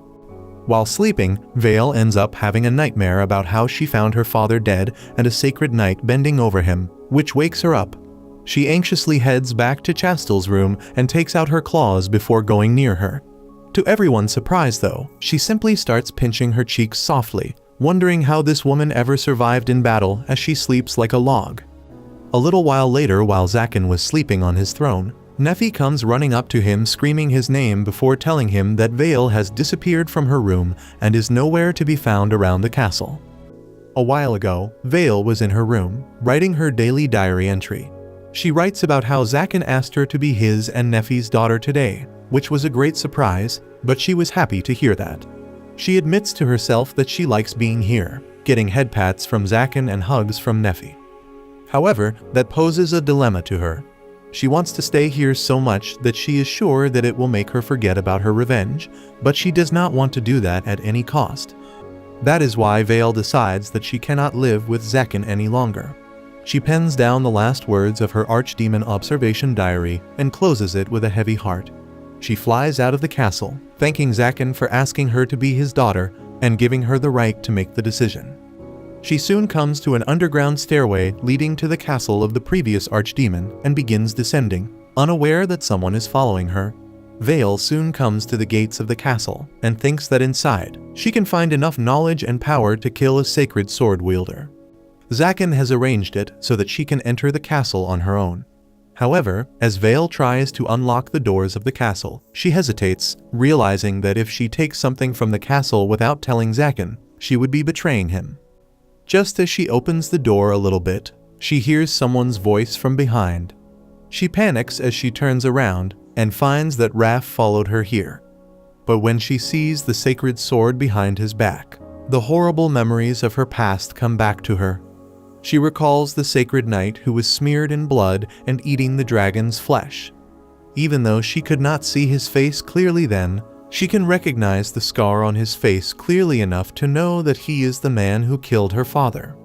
While sleeping, Vale ends up having a nightmare about how she found her father dead and a sacred knight bending over him, which wakes her up. She anxiously heads back to Chastel's room and takes out her claws before going near her. To everyone's surprise though, she simply starts pinching her cheeks softly, wondering how this woman ever survived in battle, as she sleeps like a log. A little while later, while Zakin was sleeping on his throne, Nephi comes running up to him screaming his name before telling him that Vale has disappeared from her room and is nowhere to be found around the castle. A while ago, Vale was in her room, writing her daily diary entry. She writes about how Zakin asked her to be his and Nephi's daughter today, which was a great surprise, but she was happy to hear that. She admits to herself that she likes being here. getting head pats from Zaken and hugs from Nefi. However, that poses a dilemma to her. She wants to stay here so much that she is sure that it will make her forget about her revenge, but she does not want to do that at any cost. That is why Vale decides that she cannot live with Zaken any longer. She pens down the last words of her Archdemon observation diary and closes it with a heavy heart. She flies out of the castle, thanking Zaken for asking her to be his daughter and giving her the right to make the decision. She soon comes to an underground stairway leading to the castle of the previous Archdemon and begins descending, unaware that someone is following her. Vale soon comes to the gates of the castle and thinks that inside, she can find enough knowledge and power to kill a sacred sword wielder. Zaken has arranged it so that she can enter the castle on her own. However, as Vale tries to unlock the doors of the castle, she hesitates, realizing that if she takes something from the castle without telling Zaken, she would be betraying him. Just as she opens the door a little bit, she hears someone's voice from behind. She panics as she turns around and finds that Raph followed her here. But when she sees the sacred sword behind his back, the horrible memories of her past come back to her. She recalls the sacred knight who was smeared in blood and eating the dragon's flesh. Even though she could not see his face clearly then, she can recognize the scar on his face clearly enough to know that he is the man who killed her father.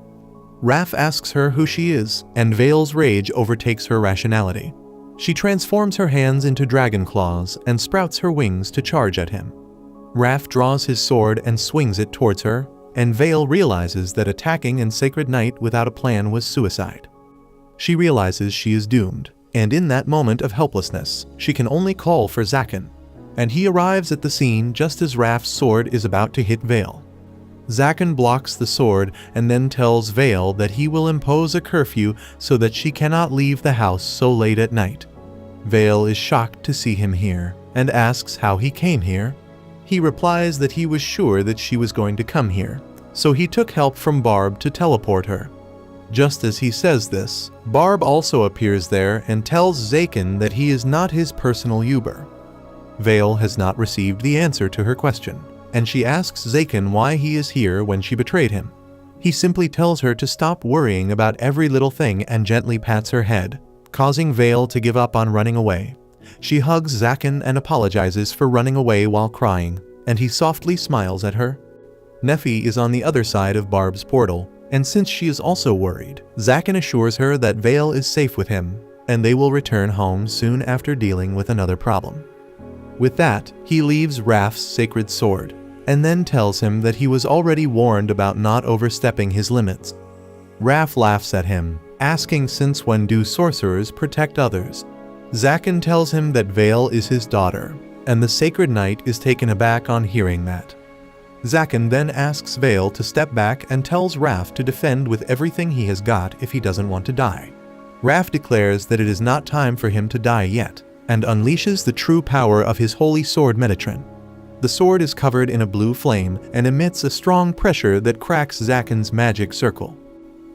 Raph asks her who she is, and Vale's rage overtakes her rationality. She transforms her hands into dragon claws and sprouts her wings to charge at him. Raph draws his sword and swings it towards her, and Vale realizes that attacking an sacred knight without a plan was suicide. She realizes she is doomed, and in that moment of helplessness, she can only call for Zaken, and he arrives at the scene just as Raph's sword is about to hit Vale. Zaken blocks the sword and then tells Vale that he will impose a curfew so that she cannot leave the house so late at night. Vale is shocked to see him here, and asks how he came here. He replies that he was sure that she was going to come here, so he took help from Barb to teleport her. Just as he says this, Barb also appears there and tells Zaken that he is not his personal Uber. Vale has not received the answer to her question, and she asks Zaken why he is here when she betrayed him. He simply tells her to stop worrying about every little thing and gently pats her head, causing Vale to give up on running away. She hugs Zaken and apologizes for running away while crying, and he softly smiles at her. Nefi is on the other side of Barb's portal, and since she is also worried, Zaken assures her that Vale is safe with him, and they will return home soon after dealing with another problem. With that, he leaves Raph's sacred sword, and then tells him that he was already warned about not overstepping his limits. Raph laughs at him, asking since when do sorcerers protect others. Zaken tells him that Vale is his daughter, and the sacred knight is taken aback on hearing that. Zaken then asks Vale to step back and tells Raph to defend with everything he has got if he doesn't want to die. Raph declares that it is not time for him to die yet, and unleashes the true power of his holy sword Metatron. The sword is covered in a blue flame and emits a strong pressure that cracks Zaken's magic circle.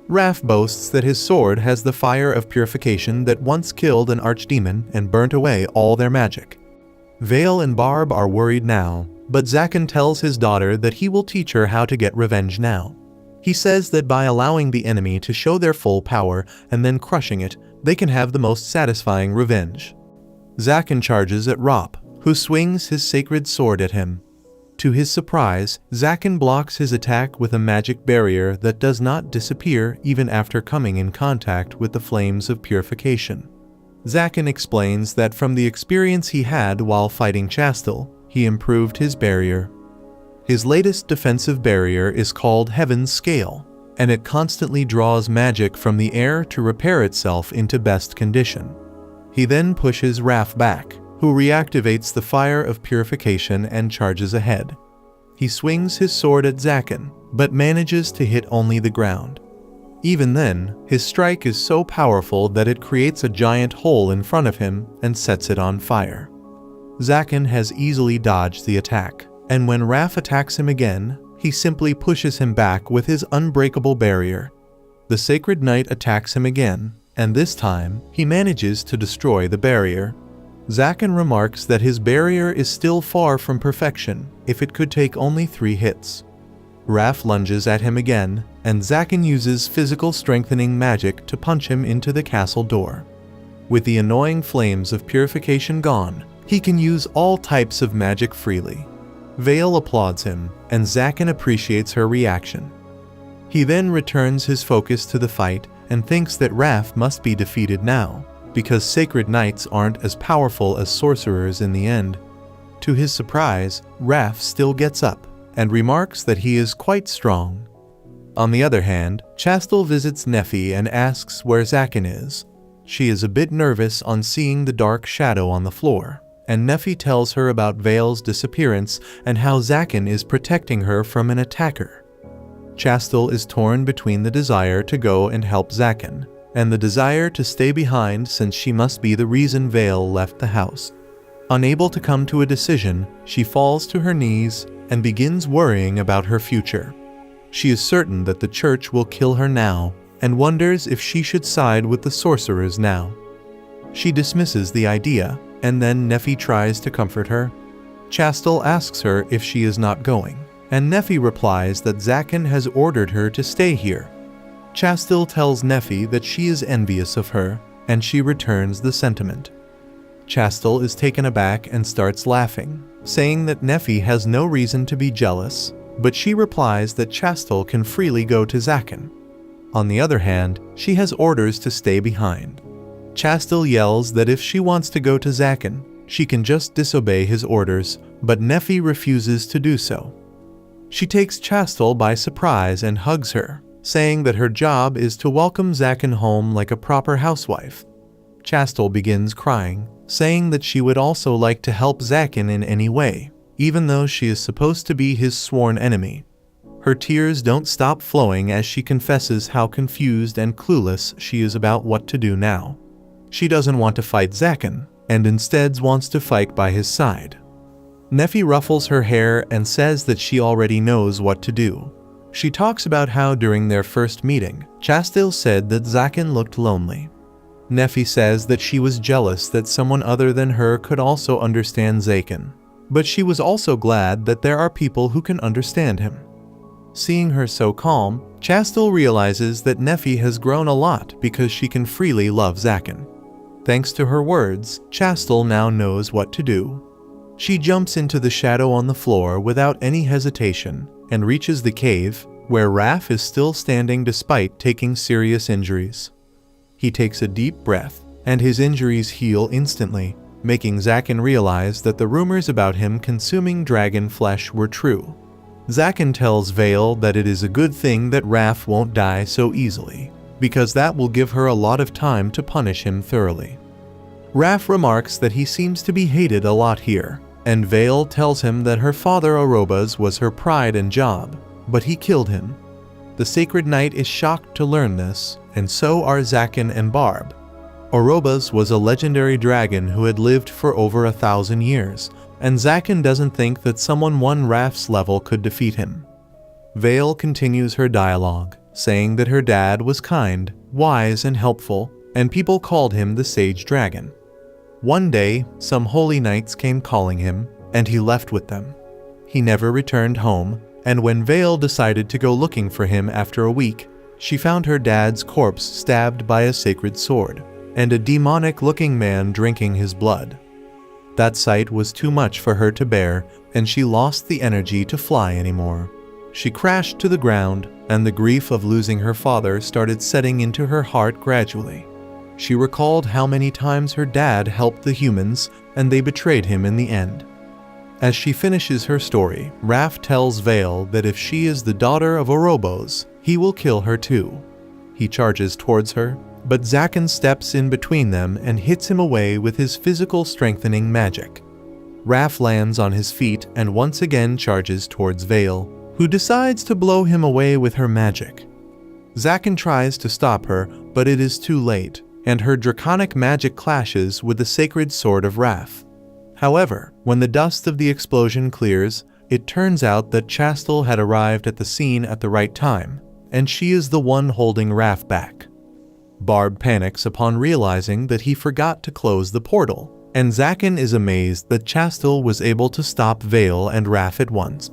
Raph boasts that his sword has the fire of purification that once killed an archdemon and burnt away all their magic. Vale and Barb are worried now, but Zaken tells his daughter that he will teach her how to get revenge now. He says that by allowing the enemy to show their full power and then crushing it, they can have the most satisfying revenge. Zaken charges at Rop, who swings his sacred sword at him. To his surprise, Zaken blocks his attack with a magic barrier that does not disappear even after coming in contact with the flames of purification. Zaken explains that from the experience he had while fighting Chastel, he improved his barrier. His latest defensive barrier is called Heaven's Scale, and it constantly draws magic from the air to repair itself into best condition. He then pushes Raph back, who reactivates the fire of purification and charges ahead. He swings his sword at Zaken, but manages to hit only the ground. Even then, his strike is so powerful that it creates a giant hole in front of him and sets it on fire. Zaken has easily dodged the attack, and when Raph attacks him again, he simply pushes him back with his unbreakable barrier. The Sacred Knight attacks him again, and this time, he manages to destroy the barrier. Zaken remarks that his barrier is still far from perfection if it could take only 3 hits. Raph lunges at him again, and Zaken uses physical strengthening magic to punch him into the castle door. With the annoying flames of purification gone, he can use all types of magic freely. Vale applauds him, and Zaken appreciates her reaction. He then returns his focus to the fight and thinks that Raph must be defeated now, because sacred knights aren't as powerful as sorcerers in the end. To his surprise, Raph still gets up and remarks that he is quite strong. On the other hand, Chastel visits Nephi and asks where Zaken is. She is a bit nervous on seeing the dark shadow on the floor, and Nephi tells her about Vale's disappearance and how Zaken is protecting her from an attacker. Chastel is torn between the desire to go and help Zaken, and the desire to stay behind since she must be the reason Vale left the house. Unable to come to a decision, she falls to her knees and begins worrying about her future. She is certain that the church will kill her now, and wonders if she should side with the sorcerers now. She dismisses the idea, and then Nephi tries to comfort her. Chastel asks her if she is not going, and Nephi replies that Zaken has ordered her to stay here. Chastel tells Nephi that she is envious of her, and she returns the sentiment. Chastel is taken aback and starts laughing, saying that Nephi has no reason to be jealous, but she replies that Chastel can freely go to Zaken. On the other hand, she has orders to stay behind. Chastel yells that if she wants to go to Zaken, she can just disobey his orders, but Nephi refuses to do so. She takes Chastel by surprise and hugs her, saying that her job is to welcome Zaken home like a proper housewife. Chastel begins crying, saying that she would also like to help Zaken in any way, even though she is supposed to be his sworn enemy. Her tears don't stop flowing as she confesses how confused and clueless she is about what to do now. She doesn't want to fight Zaken, and instead wants to fight by his side. Nephi ruffles her hair and says that she already knows what to do. She talks about how during their first meeting, Chastel said that Zaken looked lonely. Nephi says that she was jealous that someone other than her could also understand Zaken, but she was also glad that there are people who can understand him. Seeing her so calm, Chastel realizes that Nephi has grown a lot because she can freely love Zaken. Thanks to her words, Chastel now knows what to do. She jumps into the shadow on the floor without any hesitation and reaches the cave, where Raph is still standing despite taking serious injuries. He takes a deep breath, and his injuries heal instantly, making Zaken realize that the rumors about him consuming dragon flesh were true. Zaken tells Vale that it is a good thing that Raph won't die so easily, because that will give her a lot of time to punish him thoroughly. Raph remarks that he seems to be hated a lot here, and Vale tells him that her father Orobas was her pride and job, but he killed him. The Sacred Knight is shocked to learn this, and so are Zaken and Barb. Orobas was a legendary dragon who had lived for over 1,000 years, and Zaken doesn't think that someone one Raph's level could defeat him. Vale continues her dialogue, saying that her dad was kind, wise, and helpful, and people called him the Sage Dragon. One day, some holy knights came calling him, and he left with them. He never returned home, and when Vale decided to go looking for him after a week, she found her dad's corpse stabbed by a sacred sword, and a demonic-looking man drinking his blood. That sight was too much for her to bear, and she lost the energy to fly anymore. She crashed to the ground, and the grief of losing her father started setting into her heart gradually. She recalled how many times her dad helped the humans, and they betrayed him in the end. As she finishes her story, Raph tells Vale that if she is the daughter of Orobos, he will kill her too. He charges towards her, but Zaken steps in between them and hits him away with his physical strengthening magic. Raph lands on his feet and once again charges towards Vale, who decides to blow him away with her magic. Zaken tries to stop her, but it is too late, and her draconic magic clashes with the sacred sword of Raph. However, when the dust of the explosion clears, it turns out that Chastel had arrived at the scene at the right time, and she is the one holding Raph back. Barb panics upon realizing that he forgot to close the portal, and Zaken is amazed that Chastel was able to stop Vale and Raph at once.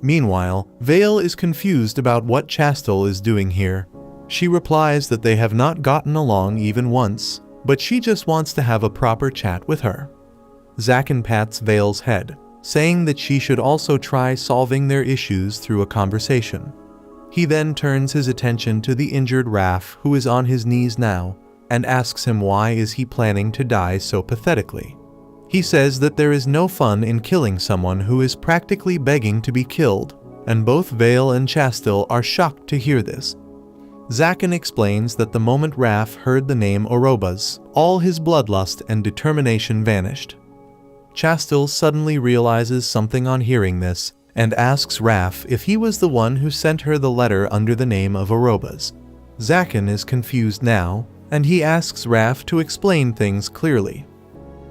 Meanwhile, Vale is confused about what Chastel is doing here. She replies that they have not gotten along even once, but she just wants to have a proper chat with her. Zaken pats Vale's head, saying that she should also try solving their issues through a conversation. He then turns his attention to the injured Raph, who is on his knees now, and asks him why is he planning to die so pathetically. He says that there is no fun in killing someone who is practically begging to be killed, and both Vale and Chastel are shocked to hear this. Zaken explains that the moment Raph heard the name Orobas, all his bloodlust and determination vanished. Chastel suddenly realizes something on hearing this, and asks Raph if he was the one who sent her the letter under the name of Orobas. Zaken is confused now, and he asks Raph to explain things clearly.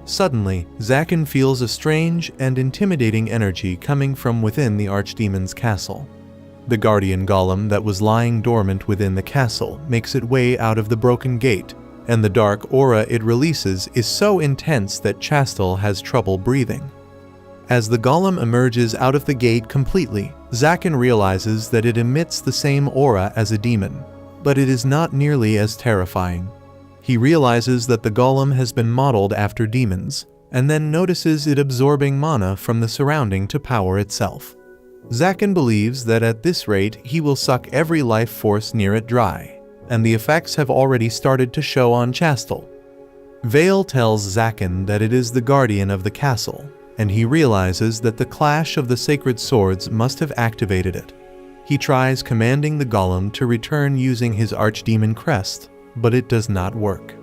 Suddenly, Zaken feels a strange and intimidating energy coming from within the Archdemon's castle. The guardian golem that was lying dormant within the castle makes its way out of the broken gate, and the dark aura it releases is so intense that Chastel has trouble breathing. As the golem emerges out of the gate completely, Zaken realizes that it emits the same aura as a demon, but it is not nearly as terrifying. He realizes that the golem has been modeled after demons, and then notices it absorbing mana from the surrounding to power itself. Zaken believes that at this rate he will suck every life force near it dry, and the effects have already started to show on Chastel. Vale tells Zaken that it is the guardian of the castle, and he realizes that the clash of the sacred swords must have activated it. He tries commanding the golem to return using his Archdemon crest, but it does not work.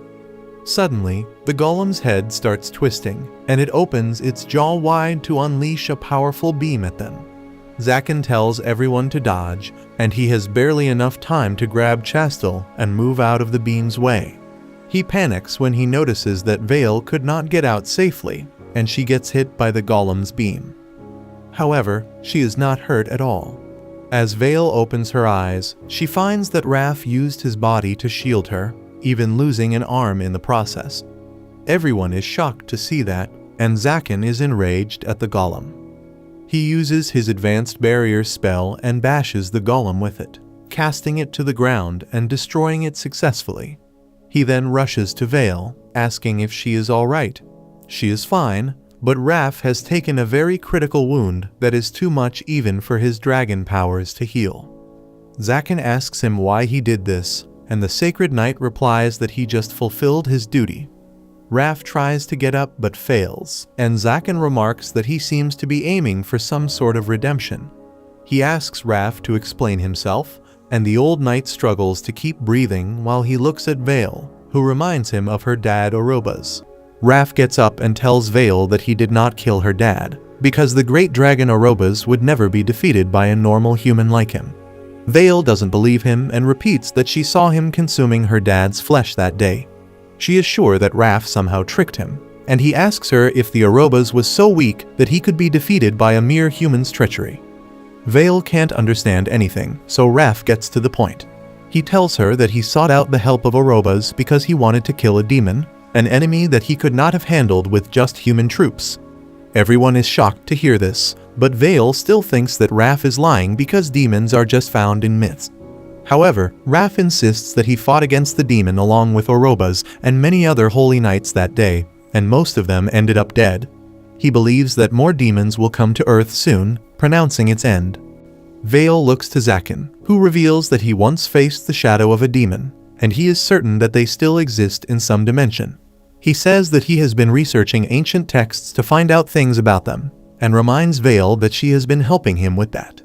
Suddenly, the golem's head starts twisting, and it opens its jaw wide to unleash a powerful beam at them. Zaken tells everyone to dodge, and he has barely enough time to grab Chastel and move out of the beam's way. He panics when he notices that Vale could not get out safely, and she gets hit by the golem's beam. However, she is not hurt at all. As Vale opens her eyes, she finds that Raph used his body to shield her, even losing an arm in the process. Everyone is shocked to see that, and Zaken is enraged at the golem. He uses his advanced barrier spell and bashes the golem with it, casting it to the ground and destroying it successfully. He then rushes to Vale, asking if she is all right. She is fine, but Raph has taken a very critical wound that is too much even for his dragon powers to heal. Zaken asks him why he did this, and the Sacred Knight replies that he just fulfilled his duty. Raph tries to get up but fails, and Zaken remarks that he seems to be aiming for some sort of redemption. He asks Raph to explain himself, and the old knight struggles to keep breathing while he looks at Vale, who reminds him of her dad Orobas. Raph gets up and tells Vale that he did not kill her dad, because the great dragon Orobas would never be defeated by a normal human like him. Vale doesn't believe him and repeats that she saw him consuming her dad's flesh that day. She is sure that Raph somehow tricked him, and he asks her if the Orobas was so weak that he could be defeated by a mere human's treachery. Vale can't understand anything, so Raph gets to the point. He tells her that he sought out the help of Orobas because he wanted to kill a demon, an enemy that he could not have handled with just human troops. Everyone is shocked to hear this, but Vale still thinks that Raph is lying because demons are just found in myths. However, Raph insists that he fought against the demon along with Orobas and many other holy knights that day, and most of them ended up dead. He believes that more demons will come to Earth soon, pronouncing its end. Vale looks to Zaken, who reveals that he once faced the shadow of a demon, and he is certain that they still exist in some dimension. He says that he has been researching ancient texts to find out things about them, and reminds Vale that she has been helping him with that.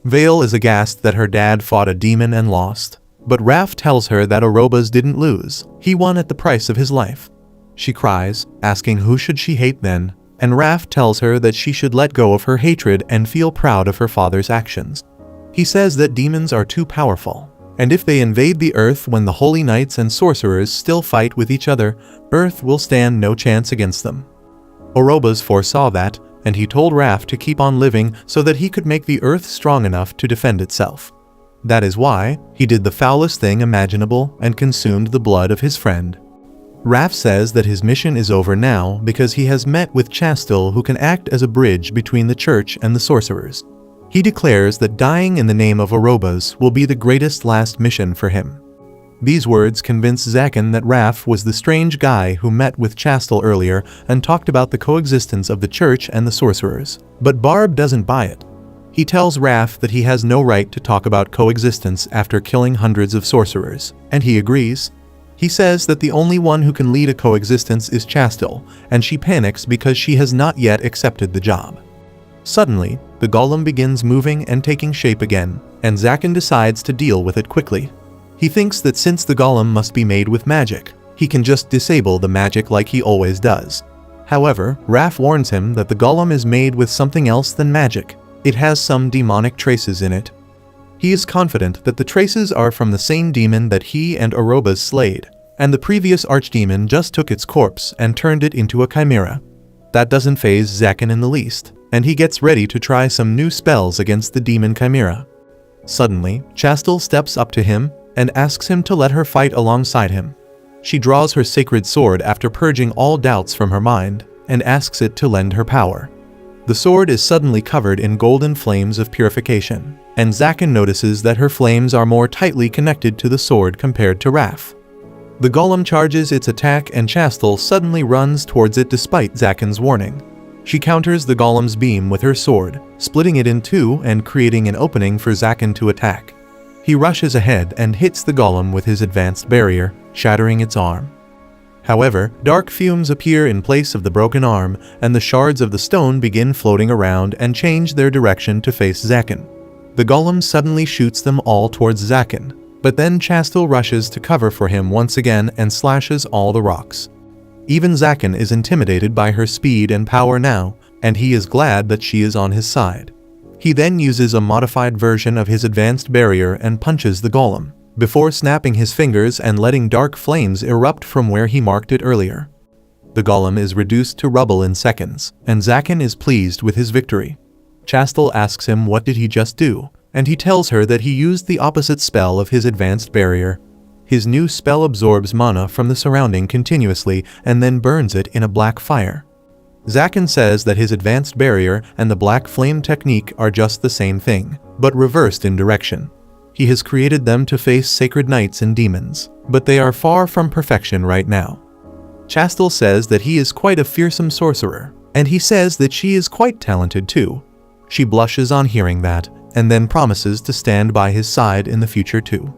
Vale is aghast that her dad fought a demon and lost, but Raph tells her that Orobas didn't lose, he won at the price of his life. She cries, asking who should she hate then, and Raph tells her that she should let go of her hatred and feel proud of her father's actions. He says that demons are too powerful, and if they invade the Earth when the holy knights and sorcerers still fight with each other, Earth will stand no chance against them. Orobas foresaw that, and he told Raph to keep on living so that he could make the Earth strong enough to defend itself. That is why he did the foulest thing imaginable and consumed the blood of his friend. Raph says that his mission is over now because he has met with Chastel, who can act as a bridge between the church and the sorcerers. He declares that dying in the name of Orobas will be the greatest last mission for him. These words convince Zaken that Raph was the strange guy who met with Chastel earlier and talked about the coexistence of the church and the sorcerers. But Barb doesn't buy it. He tells Raph that he has no right to talk about coexistence after killing hundreds of sorcerers, and he agrees. He says that the only one who can lead a coexistence is Chastel, and she panics because she has not yet accepted the job. Suddenly, the golem begins moving and taking shape again, and Zaken decides to deal with it quickly. He thinks that since the golem must be made with magic, he can just disable the magic like he always does. However, Raph warns him that the golem is made with something else than magic. It has some demonic traces in it. He is confident that the traces are from the same demon that he and Orobas slayed, and the previous archdemon just took its corpse and turned it into a chimera. That doesn't faze Zaken in the least, and he gets ready to try some new spells against the demon chimera. Suddenly, Chastel steps up to him and asks him to let her fight alongside him. She draws her sacred sword after purging all doubts from her mind, and asks it to lend her power. The sword is suddenly covered in golden flames of purification, and Zaken notices that her flames are more tightly connected to the sword compared to Raph. The golem charges its attack and Chastel suddenly runs towards it despite Zaken's warning. She counters the golem's beam with her sword, splitting it in two and creating an opening for Zaken to attack. He rushes ahead and hits the golem with his advanced barrier, shattering its arm. However, dark fumes appear in place of the broken arm, and the shards of the stone begin floating around and change their direction to face Zaken. The golem suddenly shoots them all towards Zaken, but then Chastel rushes to cover for him once again and slashes all the rocks. Even Zaken is intimidated by her speed and power now, and he is glad that she is on his side. He then uses a modified version of his advanced barrier and punches the golem, before snapping his fingers and letting dark flames erupt from where he marked it earlier. The golem is reduced to rubble in seconds, and Zaken is pleased with his victory. Chastel asks him what did he just do, and he tells her that he used the opposite spell of his advanced barrier. His new spell absorbs mana from the surrounding continuously and then burns it in a black fire. Zaken says that his advanced barrier and the black flame technique are just the same thing, but reversed in direction. He has created them to face sacred knights and demons, but they are far from perfection right now. Chastel says that he is quite a fearsome sorcerer, and he says that she is quite talented too. She blushes on hearing that, and then promises to stand by his side in the future too.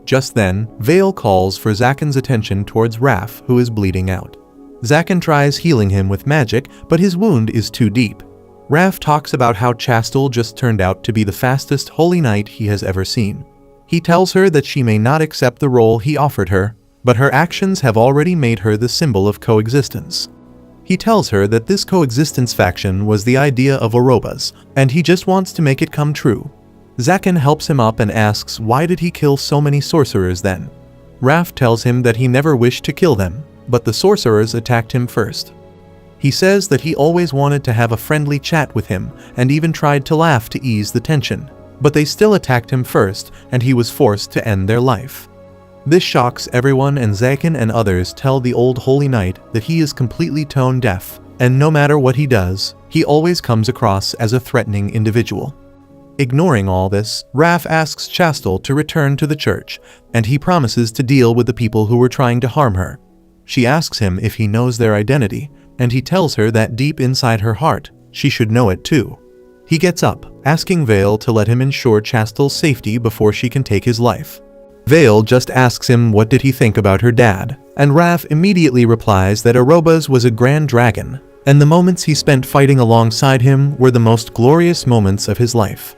Just then, Vale calls for Zaken's attention towards Raph, who is bleeding out. Zaken tries healing him with magic, but his wound is too deep. Raph talks about how Chastel just turned out to be the fastest holy knight he has ever seen. He tells her that she may not accept the role he offered her, but her actions have already made her the symbol of coexistence. He tells her that this coexistence faction was the idea of Orobas, and he just wants to make it come true. Zaken helps him up and asks why did he kill so many sorcerers then. Raph tells him that he never wished to kill them, but the sorcerers attacked him first. He says that he always wanted to have a friendly chat with him and even tried to laugh to ease the tension, but they still attacked him first and he was forced to end their life. This shocks everyone, and Zaken and others tell the old holy knight that he is completely tone deaf, and no matter what he does, he always comes across as a threatening individual. Ignoring all this, Raph asks Chastel to return to the church, and he promises to deal with the people who were trying to harm her. She asks him if he knows their identity, and he tells her that deep inside her heart, she should know it too. He gets up, asking Vale to let him ensure Chastel's safety before she can take his life. Vale just asks him what did he think about her dad, and Raph immediately replies that Orobas was a grand dragon, and the moments he spent fighting alongside him were the most glorious moments of his life.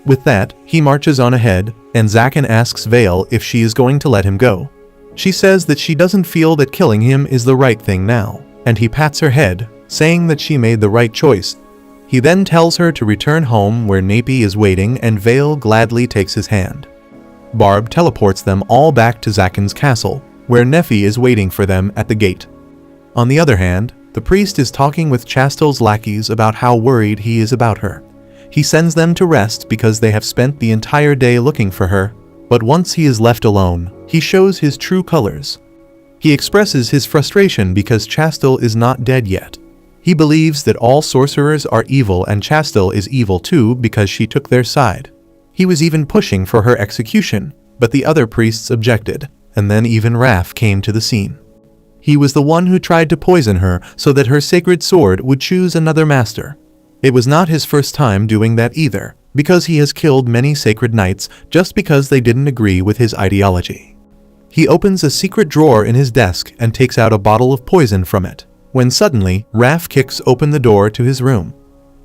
With that, he marches on ahead, and Zaken asks Vale if she is going to let him go. She says that she doesn't feel that killing him is the right thing now, and he pats her head, saying that she made the right choice. He then tells her to return home where Napi is waiting, and Vale gladly takes his hand. Barb teleports them all back to Zaken's castle, where Nephi is waiting for them at the gate. On the other hand, the priest is talking with Chastel's lackeys about how worried he is about her. He sends them to rest because they have spent the entire day looking for her, but once he is left alone, he shows his true colors. He expresses his frustration because Chastel is not dead yet. He believes that all sorcerers are evil and Chastel is evil too because she took their side. He was even pushing for her execution, but the other priests objected, and then even Raph came to the scene. He was the one who tried to poison her so that her sacred sword would choose another master. It was not his first time doing that either, because he has killed many sacred knights just because they didn't agree with his ideology. He opens a secret drawer in his desk and takes out a bottle of poison from it, when suddenly Raph kicks open the door to his room.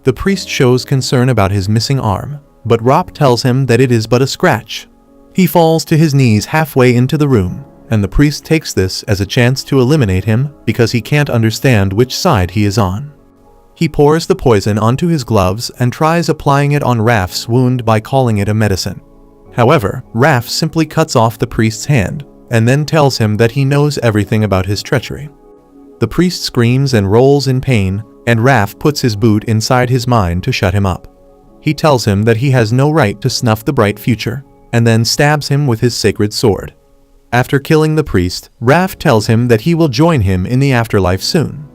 The priest shows concern about his missing arm, but Raph tells him that it is but a scratch. He falls to his knees halfway into the room, and the priest takes this as a chance to eliminate him because he can't understand which side he is on. He pours the poison onto his gloves and tries applying it on Raph's wound by calling it a medicine. However, Raph simply cuts off the priest's hand, and then tells him that he knows everything about his treachery. The priest screams and rolls in pain, and Raph puts his boot inside his mind to shut him up. He tells him that he has no right to snuff the bright future, and then stabs him with his sacred sword. After killing the priest, Raph tells him that he will join him in the afterlife soon.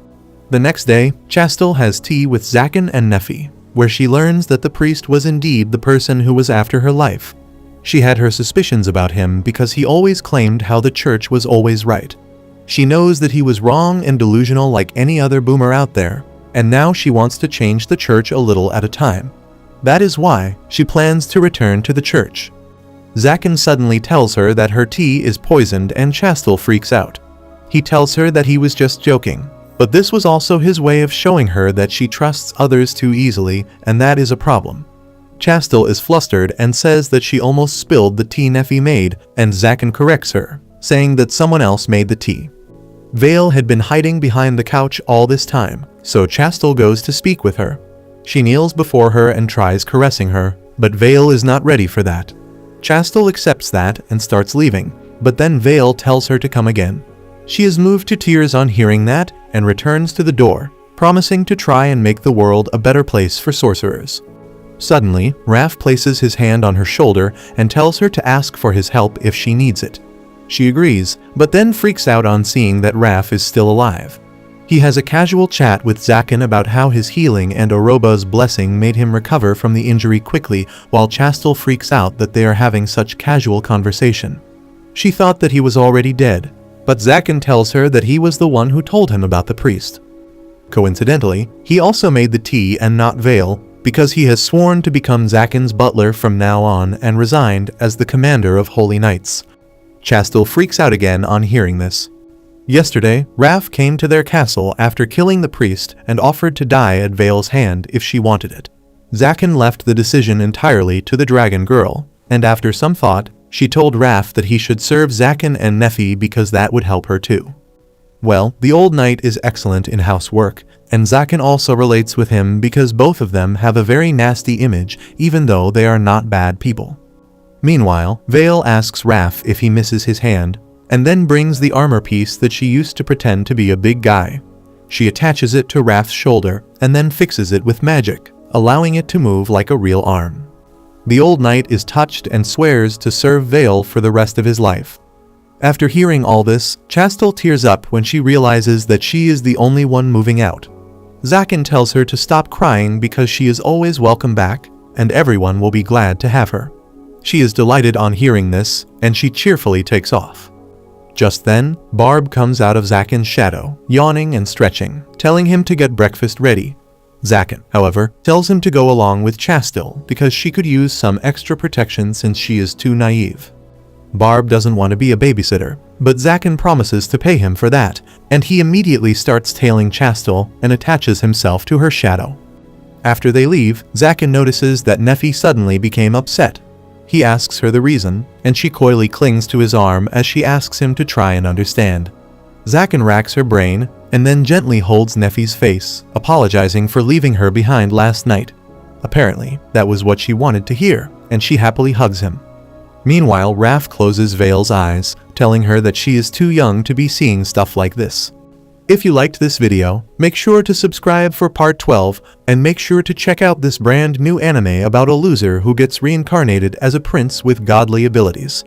The next day, Chastel has tea with Zaken and Nephi, where she learns that the priest was indeed the person who was after her life. She had her suspicions about him because he always claimed how the church was always right. She knows that he was wrong and delusional like any other boomer out there, and now she wants to change the church a little at a time. That is why she plans to return to the church. Zaken suddenly tells her that her tea is poisoned and Chastel freaks out. He tells her that he was just joking, but this was also his way of showing her that she trusts others too easily, and that is a problem. Chastel is flustered and says that she almost spilled the tea Nephi made, and Zaken corrects her, saying that someone else made the tea. Vale had been hiding behind the couch all this time, so Chastel goes to speak with her. She kneels before her and tries caressing her, but Vale is not ready for that. Chastel accepts that and starts leaving, but then Vale tells her to come again. She is moved to tears on hearing that and returns to the door, promising to try and make the world a better place for sorcerers. Suddenly, Raph places his hand on her shoulder and tells her to ask for his help if she needs it. She agrees, but then freaks out on seeing that Raph is still alive. He has a casual chat with Zaken about how his healing and Oroba's blessing made him recover from the injury quickly, while Chastel freaks out that they are having such casual conversation. She thought that he was already dead, but Zaken tells her that he was the one who told him about the priest. Coincidentally, he also made the tea and not Vale, because he has sworn to become Zaken's butler from now on and resigned as the commander of Holy Knights. Chastel freaks out again on hearing this. Yesterday, Raph came to their castle after killing the priest and offered to die at Vale's hand if she wanted it. Zaken left the decision entirely to the dragon girl, and after some thought, she told Raph that he should serve Zaken and Nephi because that would help her too. Well, the old knight is excellent in housework, and Zaken also relates with him because both of them have a very nasty image even though they are not bad people. Meanwhile, Vale asks Raph if he misses his hand, and then brings the armor piece that she used to pretend to be a big guy. She attaches it to Raph's shoulder and then fixes it with magic, allowing it to move like a real arm. The old knight is touched and swears to serve Vale for the rest of his life. After hearing all this, Chastel tears up when she realizes that she is the only one moving out. Zaken tells her to stop crying because she is always welcome back, and everyone will be glad to have her. She is delighted on hearing this, and she cheerfully takes off. Just then, Barb comes out of Zaken's shadow, yawning and stretching, telling him to get breakfast ready. Zaken, however, tells him to go along with Chastel because she could use some extra protection since she is too naive. Barb doesn't want to be a babysitter, but Zaken promises to pay him for that, and he immediately starts tailing Chastel and attaches himself to her shadow. After they leave, Zaken notices that Nephi suddenly became upset. He asks her the reason, and she coyly clings to his arm as she asks him to try and understand. Zaken racks her brain, and then gently holds Nephi's face, apologizing for leaving her behind last night. Apparently, that was what she wanted to hear, and she happily hugs him. Meanwhile, Raph closes Vale's eyes, telling her that she is too young to be seeing stuff like this. If you liked this video, make sure to subscribe for part 12, and make sure to check out this brand new anime about a loser who gets reincarnated as a prince with godly abilities.